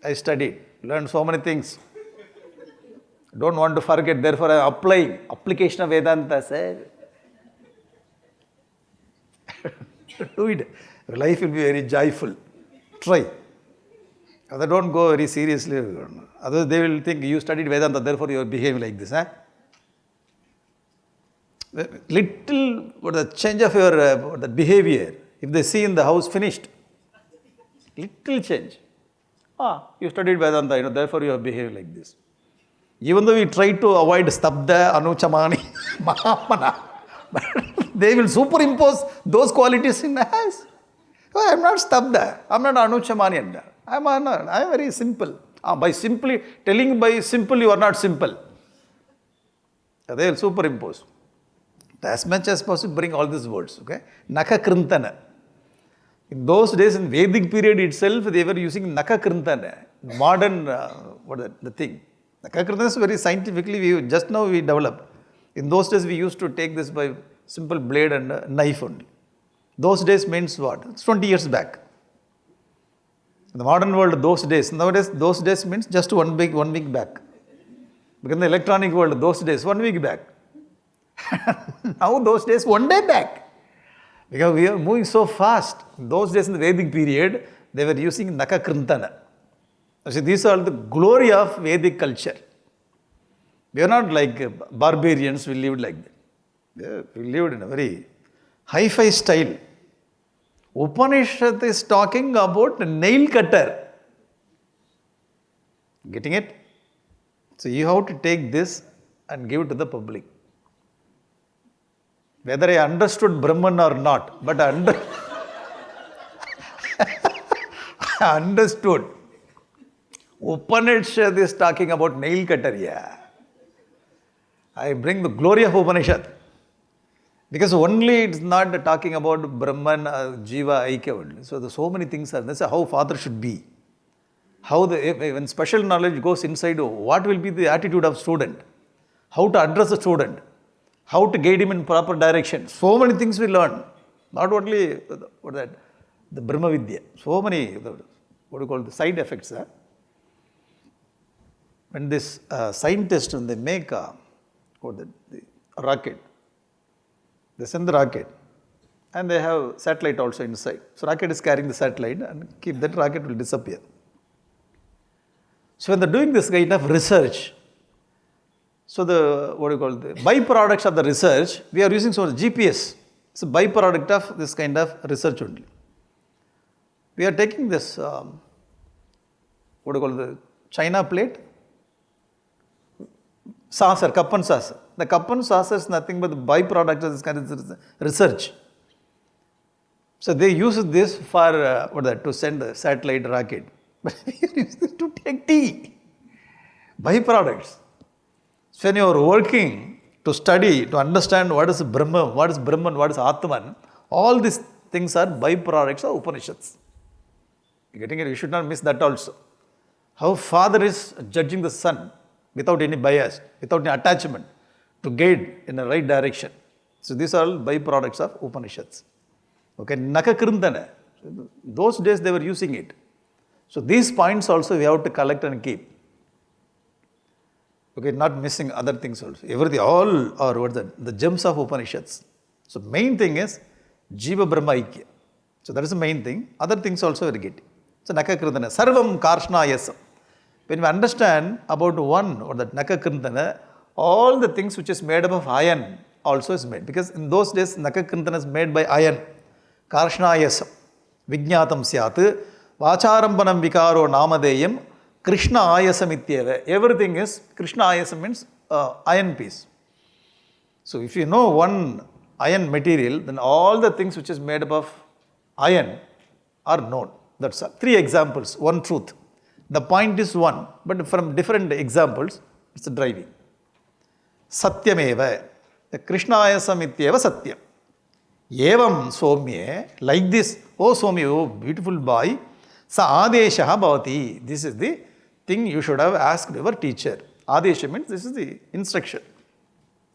I studied, learned so many things. Don't want to forget, therefore I am applying. Application of Vedanta, sir. Do it. Your life will be very joyful. Try. Other don't go very seriously. Otherwise they will think you studied Vedanta, therefore you are behaving like this. Little the change of your the behavior, if they see in the house finished, little change. You studied Vedanta, therefore you are behaving like this. Even though we try to avoid stabda, anuchamani, mahamana, but they will superimpose those qualities in us. Oh, I am not stabda, I am not anuchamani. I am very simple. By simply telling by simple, you are not simple. They will superimpose. As much as possible, bring all these words. Okay? Naka krintana. In those days, in Vedic period itself, they were using Naka krintana. Modern, the thing. Naka krintana is very scientifically, just now we developed. In those days, we used to take this by simple blade and knife only. Those days means what? It's 20 years back. In the modern world, nowadays, those days means just 1 week back. Because in the electronic world, those days, 1 week back. Now those days, 1 day back. Because we are moving so fast. Those days in the Vedic period, they were using Naka Krintana. See, these are the glory of Vedic culture. We are not like barbarians, we lived like that. We lived in a very hi-fi style. Upanishad is talking about a nail cutter. Getting it? So you have to take this and give it to the public. Whether I understood Brahman or not, but I understood. Upanishad is talking about nail cutter, yeah. I bring the glory of Upanishad. Because only it's not talking about Brahman, Jiva, Aikya only. So, so many things are. That's how father should be. How when special knowledge goes inside, what will be the attitude of student? How to address the student? How to guide him in proper direction? So many things we learn. Not only the Brahma Vidya. So many, the side effects. When this scientists, when they make the rocket, they send the rocket and they have satellite also inside. So rocket is carrying the satellite and keep that rocket will disappear. So when they're doing this kind of research, so the byproducts of the research, we are using GPS. It's a byproduct of this kind of research only. We are taking this, the China plate, saucer, cup and saucer. The cup and saucer is nothing but the byproduct of this kind of research. So they use this for to send the satellite rocket. But we are using this to take tea. Byproducts. So when you are working to study, to understand what is Brahman, what is Atman, all these things are byproducts of Upanishads. You getting it? You should not miss that also. How father is judging the son without any bias, without any attachment, to guide in the right direction. So these are all byproducts of Upanishads. Okay, Naka Krintana. Those days they were using it. So these points also we have to collect and keep. Okay, not missing other things also. Everything, all are the gems of Upanishads. So main thing is Jiva Brahma Aikya. So that is the main thing. Other things also we get. So Naka Krintana. Sarvam Karshna Yasam. When we understand about one or that Naka Krintana, all the things which is made up of iron also is made. Because in those days, Naka Krintana is made by iron. Karshna Yasam. Vijñātam Syat. Vacharampanam Vikaro Namadeyam. Krishna Ayasam Ityeva. Everything is, Krishna Ayasam means iron piece. So if you know one iron material, then all the things which is made up of iron are known. That's all. 3 examples, one truth. The point is one, but from different examples, it's a driving. Satyameva. Krishnayasam ityeva satyam. Evam somye, like this, oh Swami, oh beautiful boy, sa adeshaha bhavati. This is the thing you should have asked your teacher. Adesha means this is the instruction.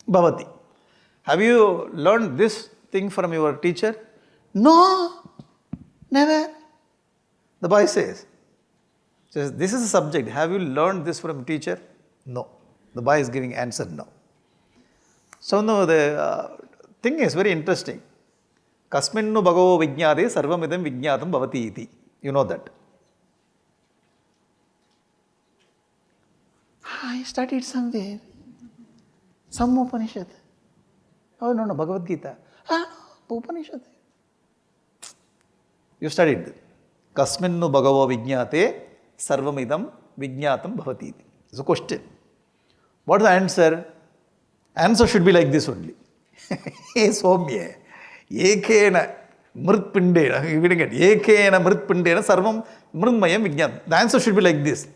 Bhavati. Have you learned this thing from your teacher? No, never. The boy says, this is the subject. Have you learned this from teacher? No. The boy is giving answer no. So now the thing is very interesting. Kasminnu bhagavo vijñāte sarvamidam vijñātam bhavati iti. You know that. I studied somewhere. Some Upanishad. Oh, no, Bhagavad Gita. No, Upanishad. You studied. Kasminnu bhagavo vijñāte sarvamidam vijñātam bhavati iti. It's a question. What is the answer? Answer should be like this only. Hey Swami, ekena mritpindena, you didn't get ekena mritpindena sarvam mritmayam vijñātam. The answer should be like this.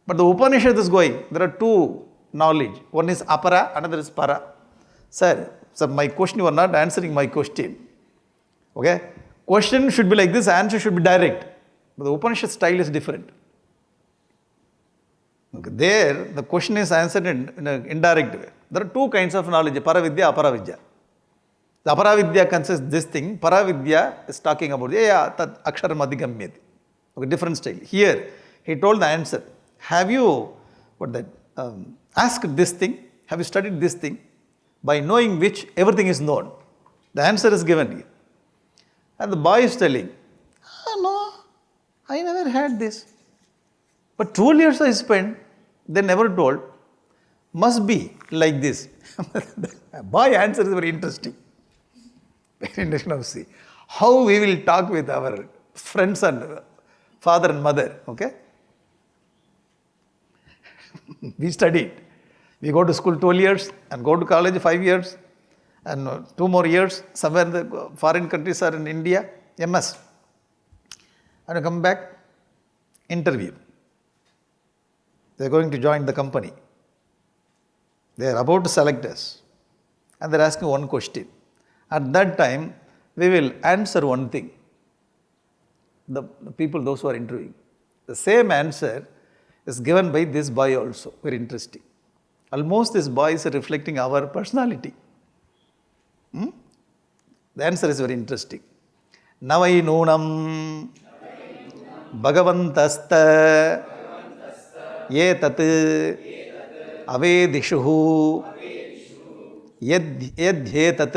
But the Upanishad is going, there are two knowledge. One is apara, another is para. Sir, my question, you are not answering my question. Okay? Question should be like this, answer should be direct. But the Upanishad style is different. Okay, there, the question is answered in an indirect way. There are two kinds of knowledge, Paravidya, Aparavidya. The Aparavidya consists this thing, Paravidya is talking about, Tat Aksharam Adhigamyati. Okay, different style. Here, he told the answer. Have you asked this thing? Have you studied this thing? By knowing which everything is known. The answer is given here. And the boy is telling, no, I never had this. But 12 years I spent, they never told. Must be like this. The boy answer is very interesting. Very interesting to see. How we will talk with our friends and father and mother. Okay? We studied. We go to school 12 years and go to college 5 years and 2 more years. Somewhere in the foreign countries or in India, MS. And you come back, interview. They are going to join the company. They are about to select us. And they are asking one question. At that time, we will answer one thing. The people, those who are interviewing. The same answer is given by this boy also. Very interesting. Almost this boy is reflecting our personality. The answer is very interesting. Navai nunam bhagavantasta ye tat avedishuhu yadhe tat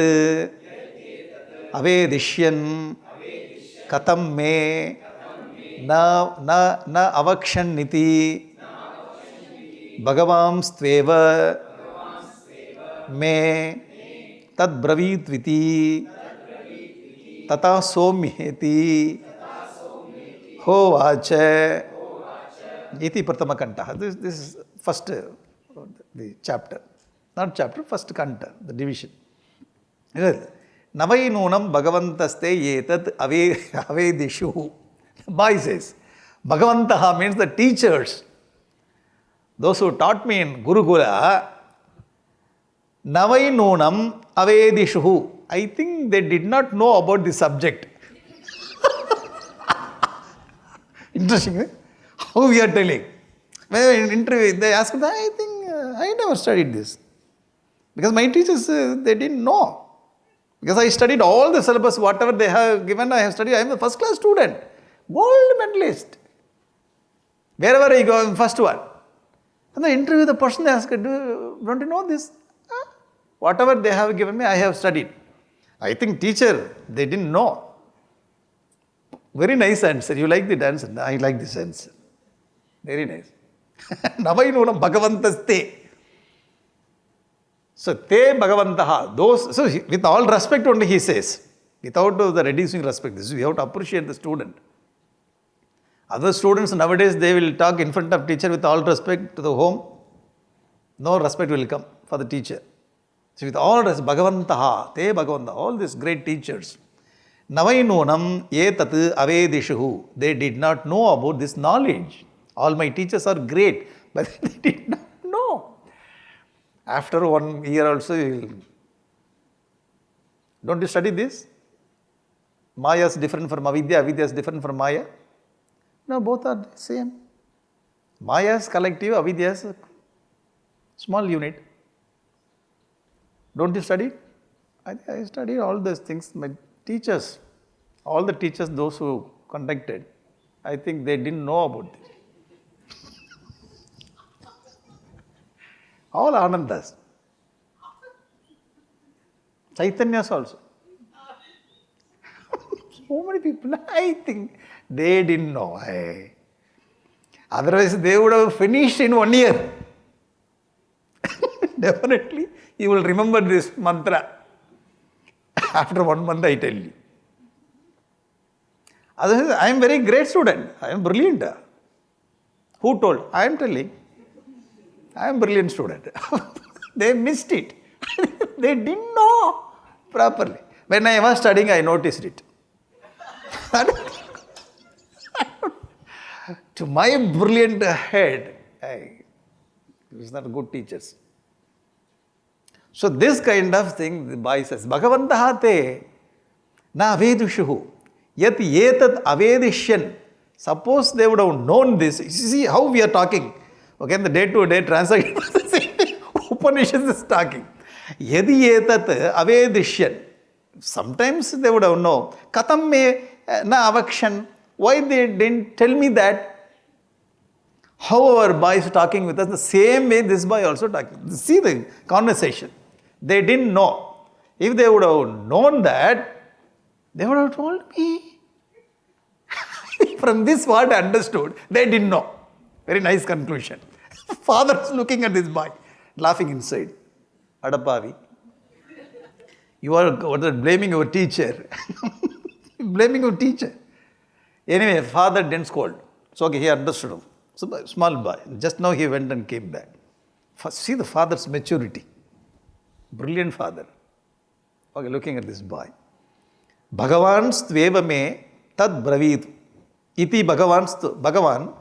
avedishyan katam me na avakshan niti bhagavams tveva me tad bravit viti tata somyeti ho vacha iti pratama kanta. This is first the chapter. Not chapter, first kanta, the division. Navai nunam bhagavantaste yetat avedishu. Boy says, Bhagavantaha means the teachers. Those who taught me in Gurukula, Navai nunam avedishu. I think they did not know about the subject. Interesting, eh? How we are telling. When in interview, they asked, I think I never studied this. Because my teachers, they didn't know. Because I studied all the syllabus, whatever they have given, I have studied. I am a first class student. Gold medalist. Wherever I go, I am first one. And the interview, the person asked, don't you know this? Whatever they have given me, I have studied. I think teacher, they didn't know. Very nice answer. You like the answer? I like this answer. Very nice. Navai nunam bhagavantaste. So, te bhagavantaha. Those, so with all respect only he says. Without the reducing respect. This is, we have to appreciate the student. Other students nowadays, they will talk in front of teacher with all respect to the home. No respect will come for the teacher. So with all respect, bhagavantaha, te bhagavantaha, all these great teachers. Navai nunam ye tat avedishu. They did not know about this knowledge. All my teachers are great, but they did not know. After 1 year also, you will. Don't you study this? Maya is different from avidya, avidya is different from Maya. No, both are the same. Maya is collective, avidya is a small unit. Don't you study? I studied all those things. My teachers, all the teachers, those who conducted, I think they didn't know about this. All Anandas. Chaitanyas also. So many people, I think they didn't know. Otherwise, they would have finished in 1 year. Definitely, you will remember this mantra. After 1 month, I tell you. Otherwise, I am very great student. I am brilliant. Who told? I am telling. I am brilliant student. They missed it. They didn't know properly. When I was studying, I noticed it. To my brilliant head, it was not good teachers. So this kind of thing, the boy says, Bhagavantaha te na avedushuhu yat etat avedishyan. Suppose they would have known this. You see how we are talking. Okay, in the day-to-day transaction, Upanishads is talking. Yadi etat avedishyan. Sometimes they would have known. Katam me na avakshan. Why they didn't tell me that? How our boy is talking with us, the same way this boy also talking. See the conversation. They didn't know. If they would have known that, they would have told me. From this what I understood, they didn't know. Very nice conclusion. Father is looking at this boy, laughing inside. Adapavi. You are blaming your teacher. Blaming your teacher. Anyway, father didn't scold. So okay, he understood him. So, small boy. Just now he went and came back. See the father's maturity. Brilliant father. Okay, looking at this boy. Bhagavan stveva me tad bravid. Iti Bhagavan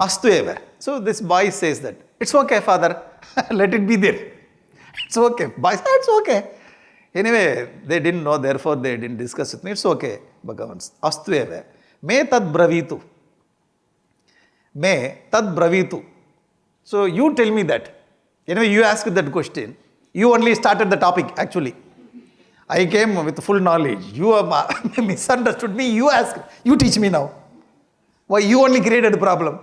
astu eva. So this boy says that, it's okay, father. Let it be there. It's okay. Boy said, it's okay. Anyway, they didn't know, therefore they didn't discuss with me. It's okay, Bhagavan. Astu eva. Me tad bravitu. Me tad bravitu. So you tell me that. Anyway, you asked that question. You only started the topic, actually. I came with full knowledge. You have misunderstood me. You asked. You teach me now. Why? You only created a problem.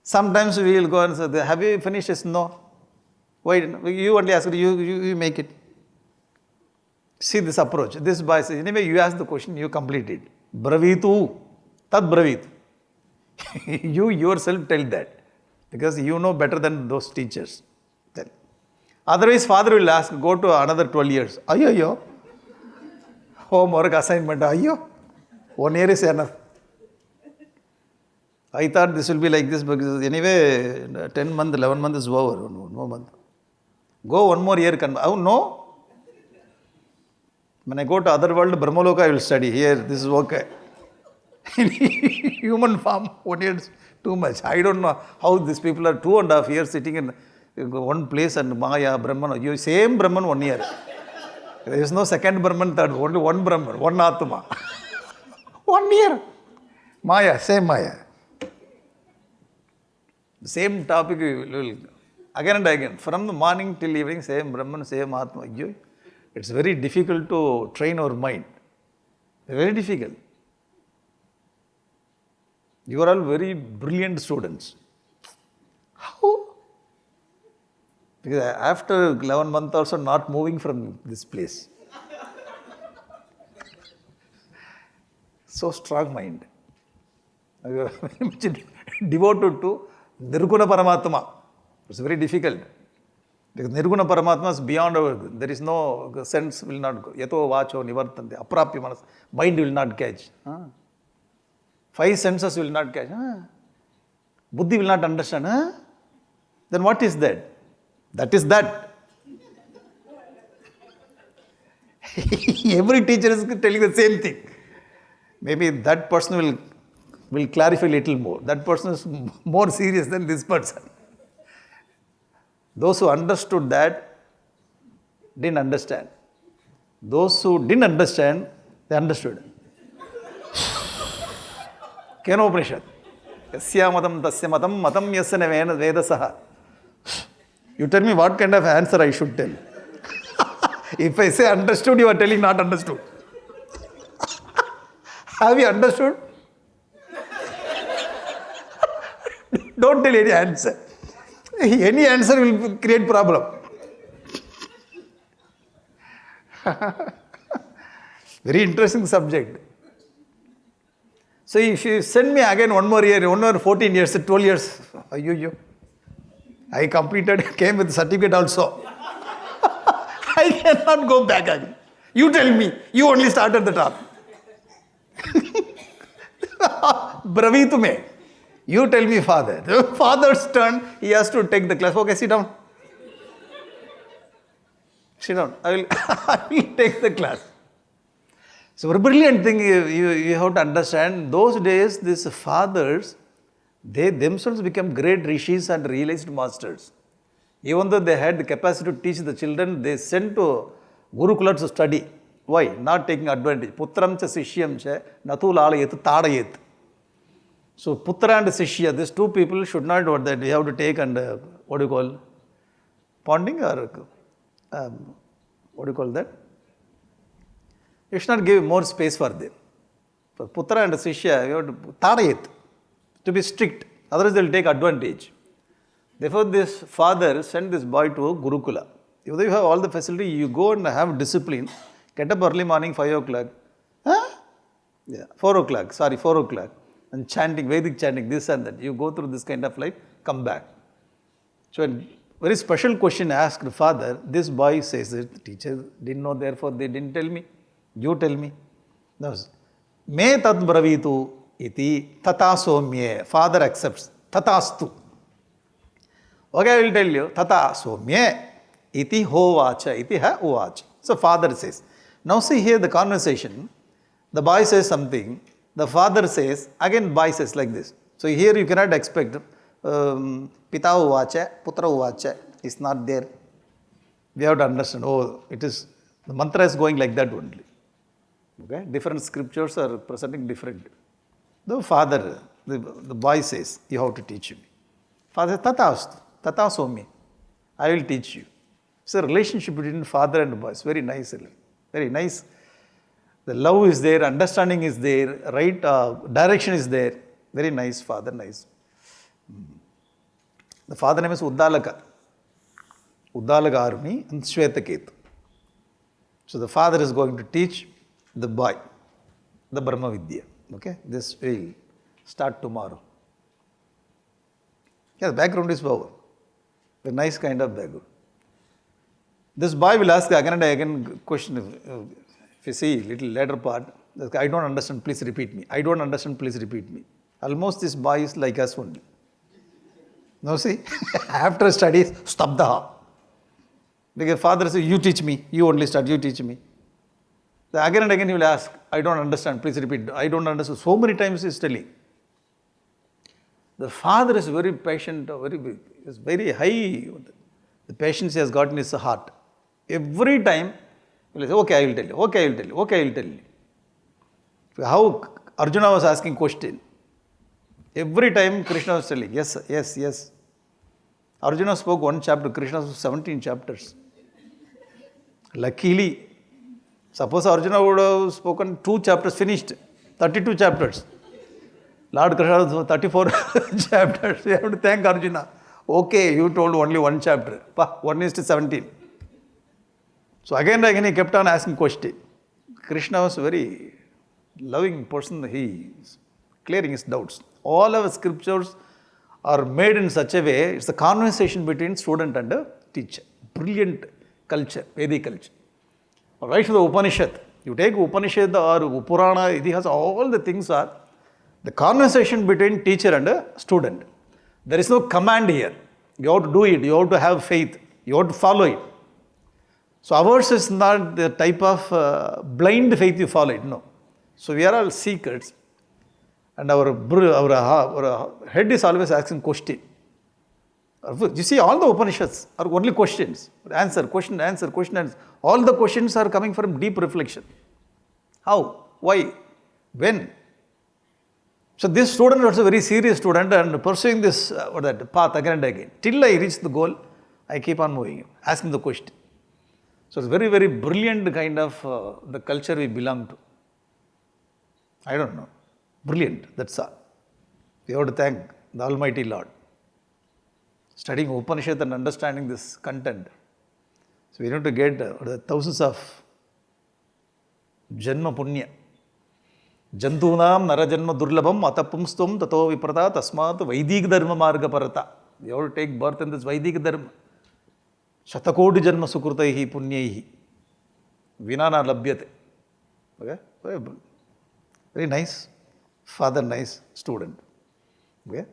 Sometimes we will go and say, have you finished this? No. Why? You only asked. You make it. See this approach. This boy says, anyway, you asked the question, you complete it. Bravitu. Tad bravitu. You yourself tell that. Because you know better than those teachers. Tell. Otherwise, father will ask, go to another 12 years. Ayyo. Homework assignment. Ayyo. 1 year is enough. I thought this will be like this because anyway, 10 month, 11 month is over. No month. Go 1 more year. Oh, no. When I go to other world, Brahmaloka, I will study. Here, this is okay. In human form, 1 year is too much. I don't know how these people are 2.5 years sitting in one place and Maya, Brahman. You same Brahman 1 year. There is no second Brahman, third. Only one Brahman, one Atma. 1 year. Maya, same Maya. The same topic will again and again. From the morning till evening, same Brahman, same Atma. It's very difficult to train our mind. Very difficult. You are all very brilliant students. How? Because after 11 months also not moving from this place. So strong mind. Devoted to Nirguna Paramatma. It's very difficult. Because Nirguna Paramatma is beyond our, there is no sense will not go. Yato vacho nivartante. Aprapya manas. Mind will not catch. 5 senses will not catch. Buddhi will not understand. Then what is that? That is that. Every teacher is telling the same thing. Maybe that person will clarify a little more. That person is more serious than this person. Those who understood that didn't understand. Those who didn't understand, they understood. Keno Upanishad. Yasya matam tasya matam matam yasya vedasaha. You tell me what kind of answer I should tell. If I say understood, you are telling not understood. Have you understood? Don't tell any answer. Any answer will create problem. Very interesting subject. So if you send me again 14 years, 12 years, I completed, came with certificate also. I cannot go back again. You tell me, you only start at the top. Bravitu me. You tell me, father. The father's turn, he has to take the class. Okay, sit down. Sit down. I will take the class. So, a brilliant thing you have to understand, those days, these fathers, they themselves became great rishis and realized masters. Even though they had the capacity to teach the children, they sent to Gurukula to study. Why? Not taking advantage. Putram cha sishyam cha natu lalayet tadayet. So, Putra and Sishya, these two people should not do that. We have to take and, what do you call, ponding or, what do you call that? You should not give more space for them. For Putra and Sishya, you have to, Tadayet, to be strict. Otherwise, they will take advantage. Therefore, this father sent this boy to Gurukula. If you have all the facility, you go and have discipline. Get up early morning, 5 o'clock. Huh? Yeah, 4 o'clock, 4 o'clock. And chanting, Vedic chanting, this and that. You go through this kind of life, come back. So, a very special question asked the father. This boy says that the teacher didn't know, therefore they didn't tell me. You tell me. No. Me tad bravitu iti tata somye. Father accepts. Tatastu. Okay, I will tell you. Tata somye iti hovacha iti ha uvacha. So, father says. Now, see here the conversation. The boy says something. The father says, again boy says like this. So here you cannot expect Pita uvacha, Putra uvacha is not there. We have to understand, it is, the mantra is going like that only. Okay, different scriptures are presenting different. The father, the boy says, you have to teach me. Father says, tata somi, I will teach you. It's a relationship between father and boy. It's very nice, very nice. The love is there, understanding is there, right direction is there. Very nice father, nice. The father name is Uddalaka. Uddalaka Aruni and Svetaketu. So the father is going to teach the boy the Brahma Vidya. Okay, this will start tomorrow. Yeah, the background is power. A nice kind of background. This boy will ask again and again question. If you see little later part, I don't understand, please repeat me. I don't understand, please repeat me. Almost this boy is like us only. Now see, after studies, stop the ha. Because father says, you teach me, you only start, you teach me. So again and again he will ask, I don't understand, please repeat. I don't understand. So many times he is telling. The father is very patient, very big, is very high. The patience he has got in his heart. Every time, he will say, okay, I will tell you, okay, I will tell you, okay, I will tell you. How Arjuna was asking question. Every time Krishna was telling, yes, yes, yes. Arjuna spoke one chapter, Krishna spoke 17 chapters. Luckily, suppose Arjuna would have spoken 2 chapters, finished, 32 chapters. Lord Krishna was 34 chapters. You have to thank Arjuna. Okay, you told only 1 chapter. 1 is to 17. So again and again he kept on asking question. Krishna was a very loving person. He is clearing his doubts. All our scriptures are made in such a way, it's a conversation between student and a teacher. Brilliant culture, Vedic culture. Right from the Upanishad. You take Upanishad or Purana, Itihas, all the things are the conversation between teacher and a student. There is no command here. You have to do it. You have to have faith. You have to follow it. So ours is not the type of blind faith you follow it. No. So we are all seekers. And our head is always asking question. You see, all the Upanishads are only questions. Answer, question, answer, question, answer. All the questions are coming from deep reflection. How? Why? When? So this student is also a very serious student and pursuing this path again and again. Till I reach the goal, I keep on moving, asking the question. So it's very, very brilliant kind of the culture we belong to. I don't know. Brilliant, that's all. We have to thank the Almighty Lord. Studying Upanishad and understanding this content. So we need to get thousands of Janma Punya. Jantunam Narajanma Durlabham Atapumstum Tato Viprata Tasmat Vaidik Dharma Marga Parata. They all take birth in this Vaidik Dharma. Shatakoti Janma Sukrutaihi Punyaihi. Vinana Labhyate. Okay? Very nice. Father, nice student. Okay?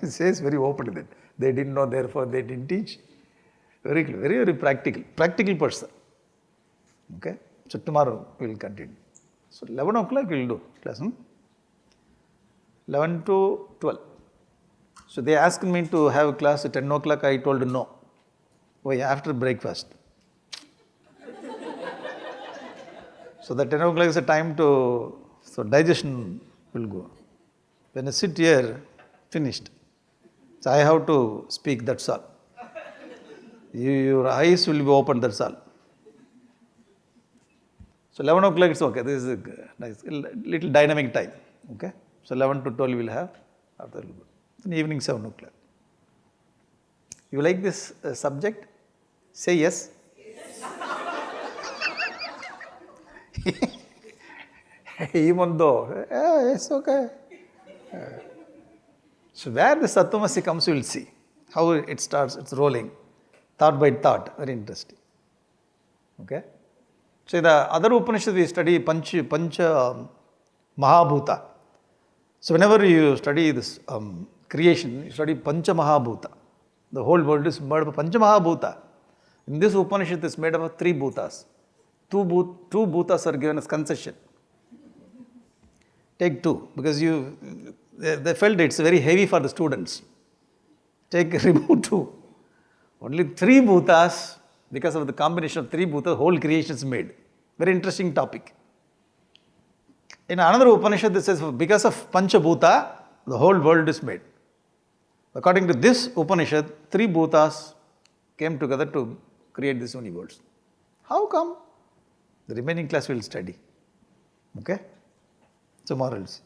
He says very openly that they didn't know, therefore they didn't teach. Very clear, very, very practical. Practical person. Okay? So tomorrow we will continue. So 11 o'clock we will do class. 11 to 12. So they asked me to have a class at 10 o'clock. I told no. Why? After breakfast. So the 10 o'clock is a time to, so digestion will go. When I sit here, finished. So I have to speak, that's all. Your eyes will be open, that's all. So 11 o'clock it's okay. This is a nice, little dynamic time. Okay. So 11 to 12 we'll have. After in evening 7 o'clock. You like this subject? Say yes. Even though, it's okay. So where the Sattvamasi comes, you will see how it starts, it's rolling, thought by thought, very interesting. Okay? So the other Upanishads we study Pancha Mahabhuta. So whenever you study this creation, you study Pancha Mahabhuta. The whole world is made of Pancha Mahabhuta. In this Upanishad is made up of 3 bhutas. Two bhutas are given as concession. Take 2 because they felt it's very heavy for the students. Remove 2. Only 3 bhutas, because of the combination of 3 bhutas, whole creation is made. Very interesting topic. In another Upanishad, this says because of Pancha Bhuta, the whole world is made. According to this Upanishad, 3 bhutas came together to create this universe. How come? The remaining class will study. Okay? Tomorrow we'll see.